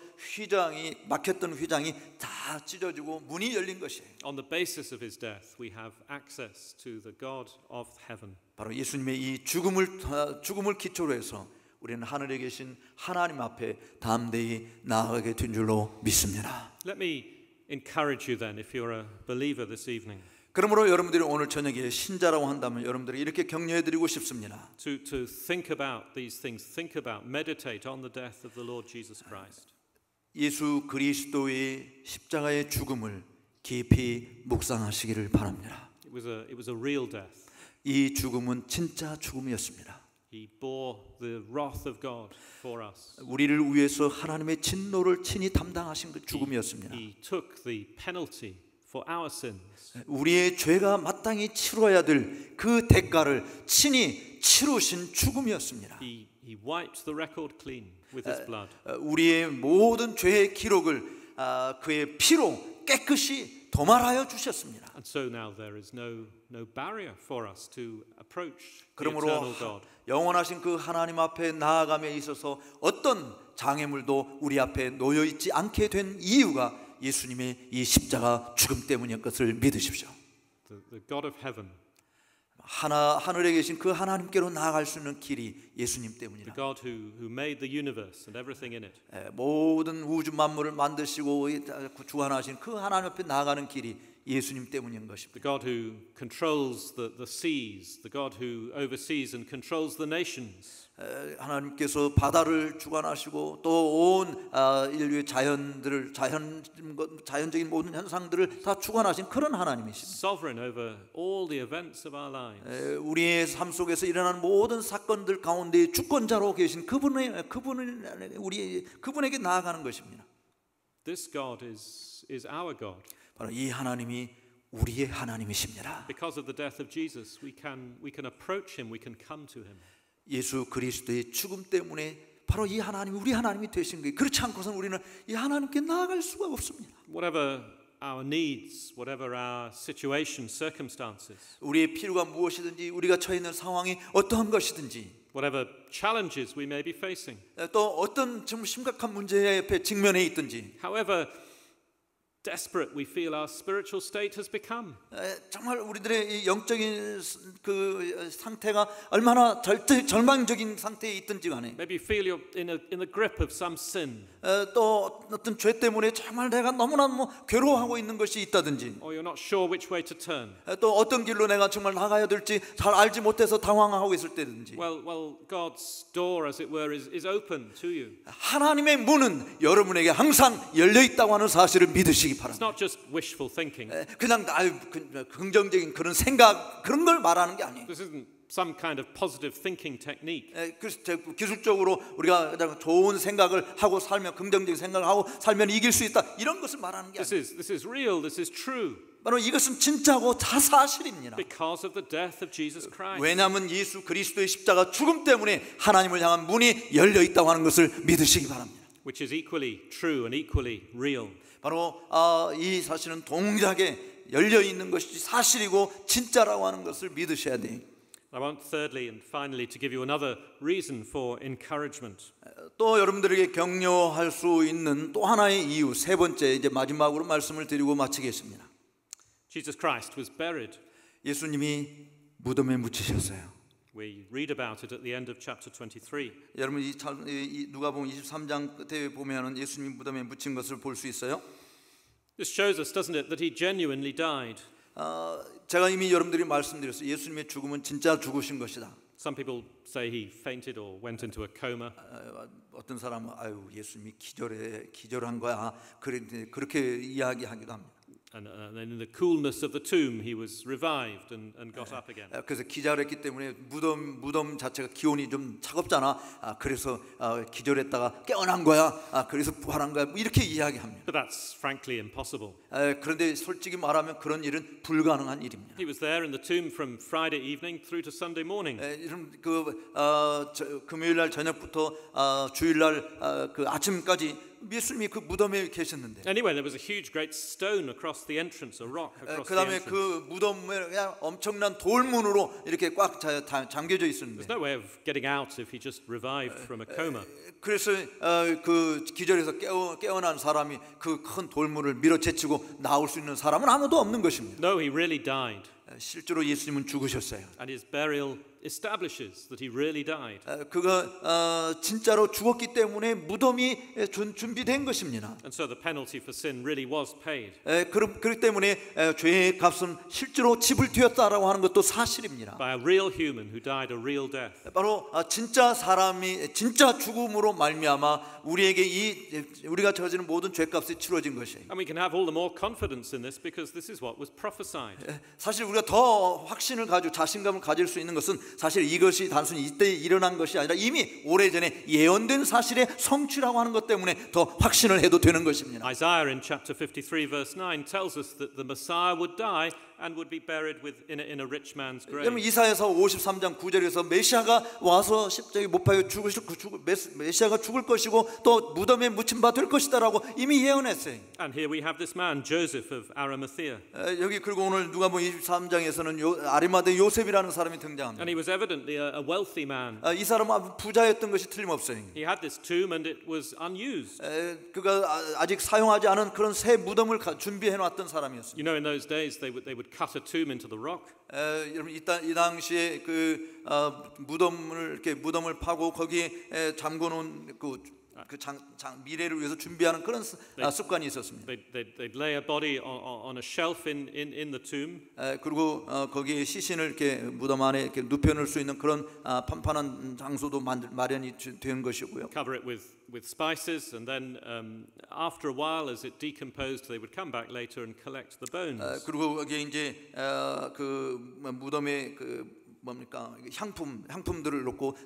막혔던 휘장이 다 찢어지고 문이 열린 것이에요. On the basis of His death, we have access to the God of heaven. 바로 예수님의 이 죽음을 기초로 해서 우리는 하늘에 계신 하나님 앞에 담대히 나아가게 된 줄로 믿습니다. Let me encourage you then, if you're a believer this evening. 그러므로 여러분들이 오늘 저녁에 신자라고 한다면 여러분들이 이렇게 격려해드리고 싶습니다. To think about these things, think about, meditate on the death of the Lord Jesus Christ. 예수 그리스도의 십자가의 죽음을 깊이 묵상하시기를 바랍니다. It was a real death. 이 죽음은 진짜 죽음이었습니다. He bore the wrath of God for us. 우리를 위해서 하나님의 진노를 친히 담당하신 그 죽음이었습니다. He took the penalty for our sins. 우리의 죄가 마땅히 치러야 될 그 대가를 친히 치르신 죽음이었습니다. He wiped the record clean with His blood. 우리의 모든 죄의 기록을 그의 피로 깨끗이 도말하여 주셨습니다. And so now there is no barrier for us to approach the 그러므로 eternal God. 영원하신 그 하나님 앞에 나아감에 있어서 어떤 장애물도 우리 앞에 놓여 있지 않게 된 이유가 예수님의 이 십자가 죽음 때문인 것을 믿으십시오. The God of heaven, 하늘에 계신 그 하나님께로 나아갈 수 있는 길이 예수님 때문이라. the God who made the universe and everything in it. 모든 우주 만물을 만드시고 주관하신 그 하나님 앞에 나아가는 길이 예수님 때문인 것입니다. The God who controls the seas, the God who oversees and controls the nations. 하나님께서 바다를 주관하시고 또 온 인류의 자연적인 모든 현상들을 다 주관하신 그런 하나님이십니다. Sovereign over all the events of our lives. 우리의 삶 속에서 일어나는 모든 사건들 가운데 주권자로 계신 그분에게 나아가는 것입니다. This God is our God. 바로 이 하나님이 우리의 하나님이십니다. Because of the death of Jesus, we can approach Him, we can come to Him. 예수 그리스도의 죽음 때문에 바로 이 하나님이 우리 하나님이 되신 거예요. 그렇지 않고서는 우리는 이 하나님께 나아갈 수가 없습니다. Whatever our needs, whatever our situation, circumstances, 우리의 필요가 무엇이든지 우리가 처해 있는 상황이 어떠한 것이든지 whatever challenges we may be facing, 또 어떤 좀 심각한 문제 옆에 직면해 있든지 however desperate we feel our spiritual state has become, 정말 우리들의 이 영적인 그 상태가 얼마나 절망적인 상태에 있든지 간에 maybe you feel you're in the grip of some sin, 또 어떤 죄 때문에 정말 내가 너무나 괴로워하고 있는 것이 있다든지 or you're not sure which way to turn. 또 어떤 길로 내가 정말 나가야 될지 잘 알지 못해서 당황하고 있을 때든지 Well, God's door, as it were, is open to you. 하나님의 문은 여러분에게 항상 열려 있다고 하는 사실을 믿으시기 It's 바랍니다. not just wishful thinking. 그냥 긍정적인 그런 생각 그런 걸 말하는 게 아니에요. This isn't some kind of positive thinking technique. 기술적으로 우리가 그냥 좋은 생각을 하고 살면 긍정적인 생각을 하고 살면 이길 수 있다 이런 것을 말하는 게 아니에요. This is real. This is true. 바로 이것은 진짜고 사실입니다. Because of the death of Jesus Christ. 왜냐하면 예수 그리스도의 십자가 죽음 때문에 하나님을 향한 문이 열려 있다고 하는 것을 믿으시기 바랍니다. Which is equally true and equally real. 바로 이 사실은 동일하게 열려 있는 것이 사실이고 진짜라고 하는 것을 믿으셔야 돼요. I want thirdly and finally to give you another reason for encouragement. 또 여러분들에게 격려할 수 있는 또 하나의 이유 세 번째 이제 마지막으로 말씀을 드리고 마치겠습니다. Jesus Christ was buried. 예수님이 무덤에 묻히셨어요. We read about it at the end of chapter 23. 여러분 이 누가복음 23장 끝에 보면은 예수님이 무덤에 묻힌 것을 볼 수 있어요. This shows us, doesn't it, that he genuinely died. 제가 이미 여러분들이 말씀드렸어요. 예수님의 죽음은 진짜 죽으신 것이다. Some people say he fainted or went into a coma. 어떤 사람은 예수님이 기절한 거야. 그렇게 이야기하기도 합니다. And then in the coolness of the tomb he was revived and got up again. 그래서 기절했기 때문에 무덤 자체가 기온이 좀 차갑잖아. 그래서 기절했다가 깨어난 거야. 그래서 부활한 거야. 이렇게 이야기합니다. But that's frankly impossible. 그런데 솔직히 말하면 그런 일은 불가능한 일입니다. He was there in the tomb from Friday evening through to Sunday morning. 금요일 날 저녁부터 주일 날 그 아침까지 예수님이 그 무덤에 계셨는데. Anyway, there was a huge, great stone across the entrance, a rock across the 그다음에 entrance. 그 무덤에 그냥 엄청난 돌문으로 이렇게 꽉 잠겨져 있었는데. There's no way of getting out if he just revived from a coma. 그래서 그 기절해서 깨어난 사람이 그 큰 돌문을 밀어제치고 나올 수 있는 사람은 아무도 없는 것입니다. No, he really died. 실제로 예수님은 죽으셨어요. And his burial establishes that he really died. 그가 진짜로 죽었기 때문에 무덤이 준비된 것입니다. And so the penalty for sin really was paid. 그렇기 때문에 죄의 값은 실제로 지불되었다라고 하는 것도 사실입니다. By a real human who died a real death. 바로 진짜 사람이 진짜 죽음으로 말미암아 우리에게 우리가 저지른 모든 죄값이 치러진 것이에요. And we can have all the more confidence in this because this is what was prophesied. 사실 우리가 더 확신을 가지고 자신감을 가질 수 있는 것은 사실 이것이 단순히 이때 일어난 것이 아니라 이미 오래전에 예언된 사실의 성취라고 하는 것 때문에 더 확신을 해도 되는 것입니다. Isaiah in chapter 53 verse 9 tells us that the Messiah would die and would be buried in a rich man's grave. 여러분 이사야서 53장 9절에서 메시아가 와서 십자가에 못 박혀 메시아가 죽을 것이고 또 무덤에 묻힌 바 될 것이다라고 이미 예언했어요. And here we have this man Joseph of Arimathea. 여기 그리고 오늘 누가복음 23장에서는 아리마대 요셉이라는 사람이 등장합니다. And he was evidently a wealthy man. 이 사람은 부자였던 것이 틀림없어요. He had this tomb and it was unused. 그가 아직 사용하지 않은 그런 새 무덤을 준비해 놨던 사람이었습니다. You know, in those days they would cut a tomb into the rock. 여러분 이 당시에 그 무덤을 파고 거기에 잠궈놓은 미래를 위해서 준비하는 그런 습관이 있었습니다. They'd lay a body on a shelf in the tomb. 그리고 거기에 시신을 이렇게 무덤 안에 이렇게 눕혀놓을 수 있는 그런 판판한 장소도 마련이 된 것이고요. Cover it with spices, and then after a while, as it decomposed, they would come back later and collect the bones. 그리고 거기에 이제 그 무덤에 뭡니까 향품들을 놓고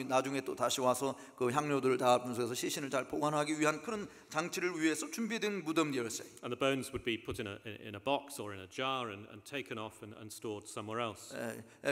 나중에 또 다시 와서 그 향료들을 다 분석해서 시신을 잘 보관하기 위한 그런 장치를 위해서 준비된 무덤이었어요. And the bones would be put in a box or in a jar and taken off and stored somewhere else.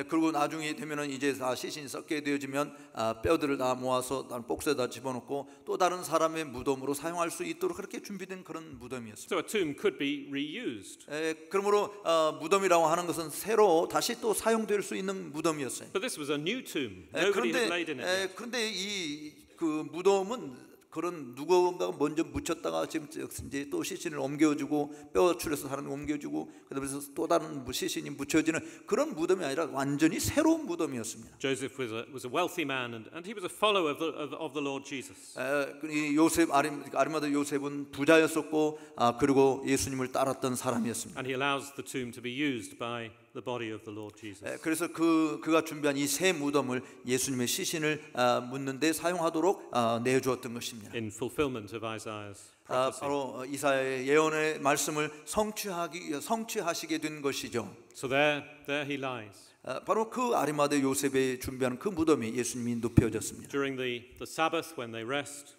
그리고 나중에 되면은 이제 다 시신이 썩게 되어지면 뼈들을 다 모아서 다른 박스에다 집어넣고 또 다른 사람의 무덤으로 사용할 수 있도록 그렇게 준비된 그런 무덤이었습니다. So a tomb could be reused. 그러므로 무덤이라고 하는 것은 새로 다시 또 사용될 수 있는 무덤이었어요. But this was a new tomb. Nobody had laid in it yet. 그런데 이 그 무덤은 그런 누군가가 먼저 묻혔다가 지금 이제 또 시신을 옮겨주고 뼈 추려서 사람을 옮겨주고 그다음에 또 다른 시신이 묻혀지는 그런 무덤이 아니라 완전히 새로운 무덤이었습니다. Joseph was a wealthy man, and he was a follower of the Lord Jesus. 이 요셉 아리마다 요셉은 부자였었고 그리고 예수님을 따랐던 사람이었습니다. And he allows the tomb to be used by the body of the Lord Jesus. 그래서 그가 준비한 이 새 무덤을 예수님의 시신을 묻는데 사용하도록 내주었던 것입니다. In fulfillment of Isaiah's prophecy. 바로 이사야의 예언의 말씀을 성취하시게 된 것이죠. So there he lies. 바로 그 아리마다 요셉의 준비한 그 무덤이 예수님이 눕혀졌습니다. During the Sabbath when they rest.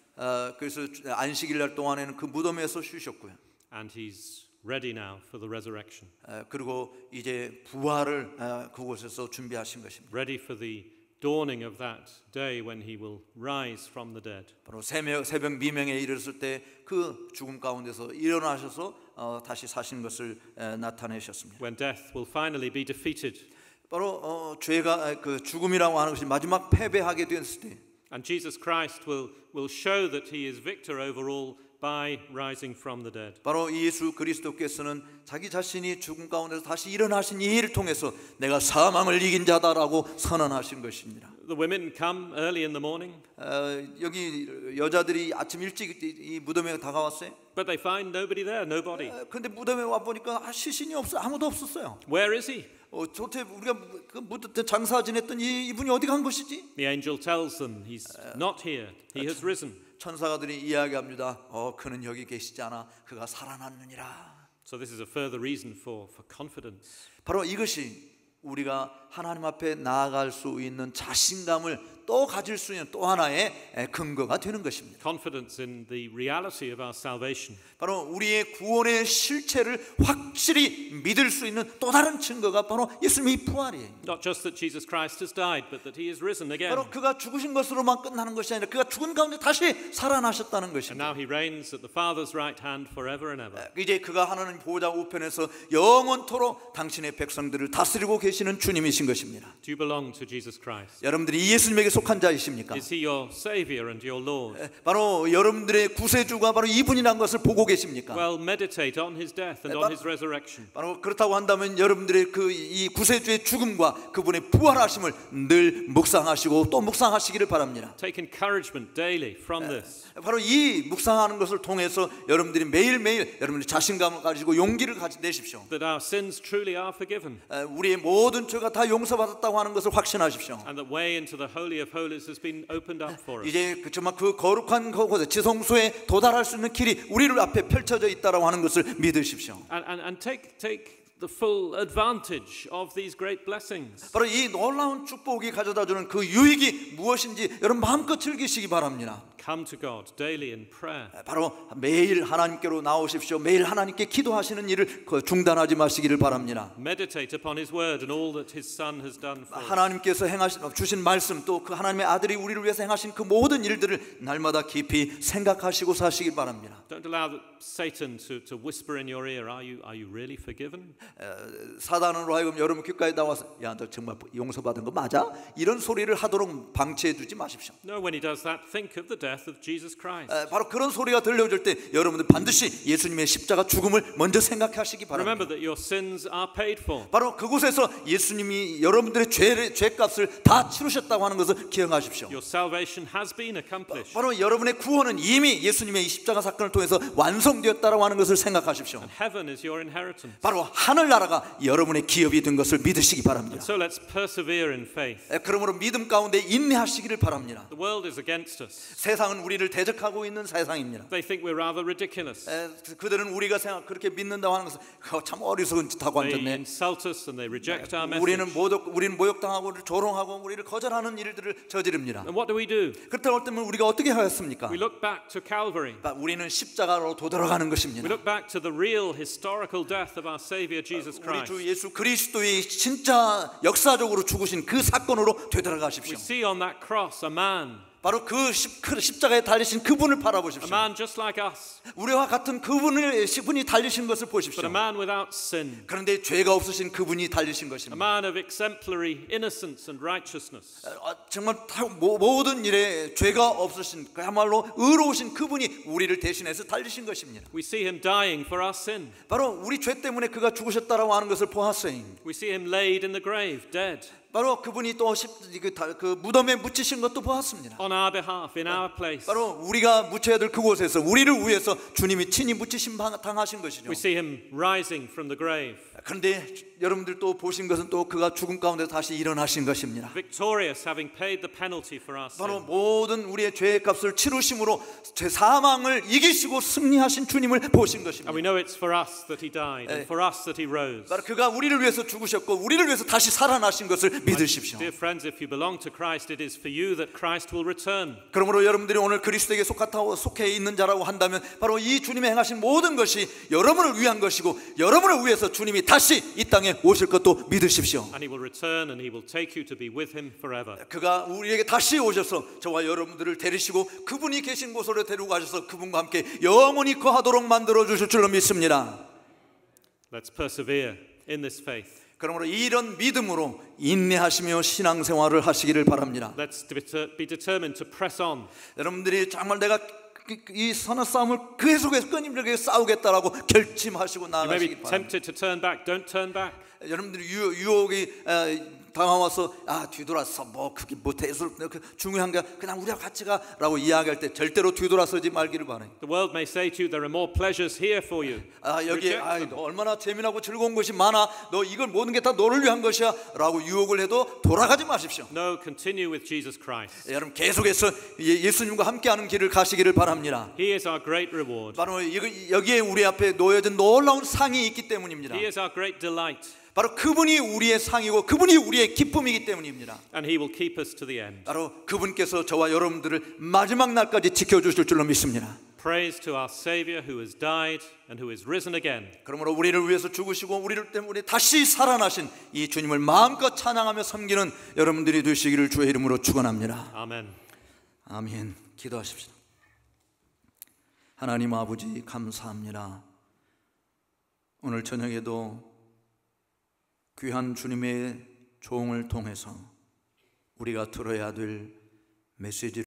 그래서 안식일 날 동안에는 그 무덤에서 쉬셨고요. And he's ready now for the resurrection. 그리고 이제 부활을 그곳에서 준비하신 것입니다. Ready for the dawning of that day when he will rise from the dead. 바로 새벽 미명에 이르렀을 때 그 죽음 가운데서 일어나셔서 다시 사신 것을 나타내셨습니다. When death will finally be defeated. 바로 죄가 그 죽음이라고 하는 것이 마지막 패배하게 되었을 때. And Jesus Christ will show that he is victor over all by rising from the dead. 바로 예수 그리스도께서는 자기 자신이 죽음 가운데서 다시 일어나신 이 일을 통해서 내가 사망을 이긴 자다라고 선언하신 것입니다. The women come early in the morning. 여기 여자들이 아침 일찍 이 무덤에 다가왔어요. But they find nobody there, no body. 근데 무덤에 와 보니까 시신이 없어, 아무도 없었어요. Where is he? 도대체 우리가 그 무덤 때 장사 지냈던 이분이 어디 간 것이지? The angel tells them he's not here. He has risen. 천사가들이 이야기합니다. 그는 여기 계시지 않아. 그가 살아났느니라. So this is a further reason for confidence. 바로 이것이 우리가 하나님 앞에 나아갈 수 있는 자신감을 또 가질 수 있는 또 하나의 근거가 되는 것입니다. Confidence in the reality of our salvation. 바로 우리의 구원의 실체를 확실히 믿을 수 있는 또 다른 증거가 바로 예수님의 부활이에요. Not just that Jesus Christ has died, but that he is risen again. 바로 그가 죽으신 것으로만 끝나는 것이 아니라 그가 죽은 가운데 다시 살아나셨다는 And 것입니다. now he reigns at the Father's right hand forever and ever. 이제 그가 하나님 보호자 우편에서 영원토록 당신의 백성들을 다스리고 계시는 주님이신 것입니다. Do you belong to Jesus Christ? 여러분들이 이 예수님에게 속한 자이십니까? Is he your Savior and your Lord? 바로 여러분들의 구세주가 바로 이분이라는 것을 보고 계십니까? Well, meditate on his death and on his resurrection. 바로 그렇다고 한다면 여러분들의 이 구세주의 죽음과 그분의 부활하심을 늘 묵상하시고 또 묵상하시기를 바랍니다. Take encouragement daily from this. 바로 이 묵상하는 것을 통해서 여러분들이 매일매일 여러분들이 자신감을 가지고 용기를 내십시오. That our sins truly are forgiven. 우리의 모든 죄가 다 용서받았다고 하는 것을 확신하십시오. And the way into the Holy of Holies has been opened up for us. 이제 정말 그 거룩한 그곳에 지성소에 도달할 수 있는 길이 우리를 앞에 펼쳐져 있다라고 하는 것을 믿으십시오. And take the full advantage of these great blessings. 바로 이 놀라운 축복이 가져다주는 그 유익이 무엇인지 여러분 마음껏 즐기시기 바랍니다. Come to God daily in prayer. 바로 매일 하나님께로 나오십시오. 매일 하나님께 기도하시는 일을 중단하지 마시기를 바랍니다. Meditate upon His Word and all that His Son has done for us. 하나님께서 주신 말씀 또 그 하나님의 아들이 우리를 위해서 행하신 그 모든 일들을 날마다 깊이 생각하시고 사시길 바랍니다. Don't allow Satan to whisper in your ear, are you really forgiven? 사단으로 하여금 여러분 귓가에 나와서 야, 너 정말 용서받은 거 맞아? 이런 소리를 하도록 방치해 두지 마십시오. No, when he does that, think of the death of Jesus Christ. 바로 그런 소리가 들려줄 때 여러분들 반드시 예수님의 십자가 죽음을 먼저 생각하시기 바랍니다. Remember that your sins are paid for. 바로 그곳에서 예수님이 여러분들의 죄값을 다 치르셨다고 하는 것을 기억하십시오. Your salvation has been accomplished. 바로 여러분의 구원은 이미 예수님의 이 십자가 사건을 통해서 완성되었다고 하는 것을 생각하십시오. And heaven is your inheritance. 바로 하늘나라가 여러분의 기업이 된 것을 믿으시기 바랍니다. So let's persevere in faith. 그러므로 믿음 가운데 인내하시기를 바랍니다. The world is against us. 세상은 우리를 대적하고 있는 세상입니다. They think we're rather ridiculous. 그들은 우리가 그렇게 믿는다고 하는 것은 참 어리석은 짓 하고 They 앉았네. insult us and they reject our 우리는 message. 모욕당하고 조롱하고 우리를 거절하는 일들을 저지릅니다. And what do we do? 그렇다고 할 때면 우리가 어떻게 하였습니까? We look back to Calvary. 우리는 십자가로 도달하는 We 것입니다. look back to the real historical death of our Savior Jesus 우리 Christ. 주 예수 그리스도의 진짜 역사적으로 죽으신 그 사건으로 되돌아가십시오. We see on that cross a man 바로 그 십자가에 달리신 그분을 A 바라보십시오. man just like us, 우리와 같은 그분이 달리신 것을 but 보십시오. a man without sin. 그런데 죄가 없으신 그분이 달리신 A 것입니다. man of exemplary innocence and righteousness. 정말 모든 일에 죄가 없으신 그야말로 의로우신 그분이 우리를 대신해서 달리신 것입니다. We see him dying for our sin. 바로 우리 죄 때문에 그가 죽으셨다라고 하는 것을 보았어요. We see him laid in the grave, dead, 바로 그분이 또 그 무덤에 묻히신 것도 보았습니다. on our behalf, in our place. 바로 우리가 묻혀야 될 그곳에서 우리를 위해서 주님이 친히 묻히심 당하신 것이죠. We see him rising from the grave, 그런데 여러분들 또 보신 것은 또 그가 죽음 가운데 다시 일어나신 것입니다. victorious, having paid the penalty for our 바로 sin. 모든 우리의 죄의 값을 치루심으로 죄 사망을 이기시고 승리하신 주님을 보신 것입니다. And we know it's for us that he died and for us that he rose. 바로 그가 우리를 위해서 죽으셨고 우리를 위해서 다시 살아나신 것을 믿으십시오. Dear friends, if you belong to Christ, it is for you that Christ will return. 그러므로 여러분들이 오늘 그리스도에게 속해 있는 자라고 한다면 바로 이 주님이 행하신 모든 것이 여러분을 위한 것이고 여러분을 위해서 주님이 다시 이 땅에 오실 것도 믿으십시오. And he will return and he will take you to be with him forever. 그가 우리에게 다시 오셔서 저와 여러분들을 데리시고 그분이 계신 곳으로 데리고 가셔서 그분과 함께 영원히 거하도록 만들어 주실 줄로 믿습니다. Let's persevere in this faith. 그러므로 이런 믿음으로 인내하시며 신앙생활을 하시기를 바랍니다. Let's be determined to press on. 여러분들이 정말 내가 이 선한 싸움을 계속해서 끊임없이 싸우겠다라고 결심하시고 You may be 나아가시기 바랍니다. tempted to turn back. Don't turn back. 여러분들이 유혹이 당하와서 뒤돌아서 그게 대수 중요한 게 그냥 우리가 같이 가라고 이야기할 때 절대로 뒤돌아서지 말기를 바라요. The world may say to you, there are more pleasures here for you. 여기에 Reject them. 너 얼마나 재미나고 즐거운 것이 많아. 너 이걸 모든 게 다 너를 위한 것이야라고 유혹을 해도 돌아가지 마십시오. No, continue with Jesus Christ. 여러분 계속해서 예수님과 함께하는 길을 가시기를 바랍니다. He is our great reward. 바로 여기에 우리 앞에 놓여진 놀라운 상이 있기 때문입니다. He is our great delight. 바로 그분이 우리의 상이고 그분이 우리의 기쁨이기 때문입니다. And he will keep us to the end. 바로 그분께서 저와 여러분들을 마지막 날까지 지켜주실 줄로 믿습니다. Praise to our Savior who has died and who is risen again. 그러므로 우리를 위해서 죽으시고 우리를 때문에 다시 살아나신 이 주님을 마음껏 찬양하며 섬기는 여러분들이 되시기를 주의 이름으로 축원합니다. Amen. 아멘. 기도하십시다. 하나님 아버지 감사합니다. 오늘 저녁에도 귀한 주님의 종을 통해서 우리가 들어야 될 메시지를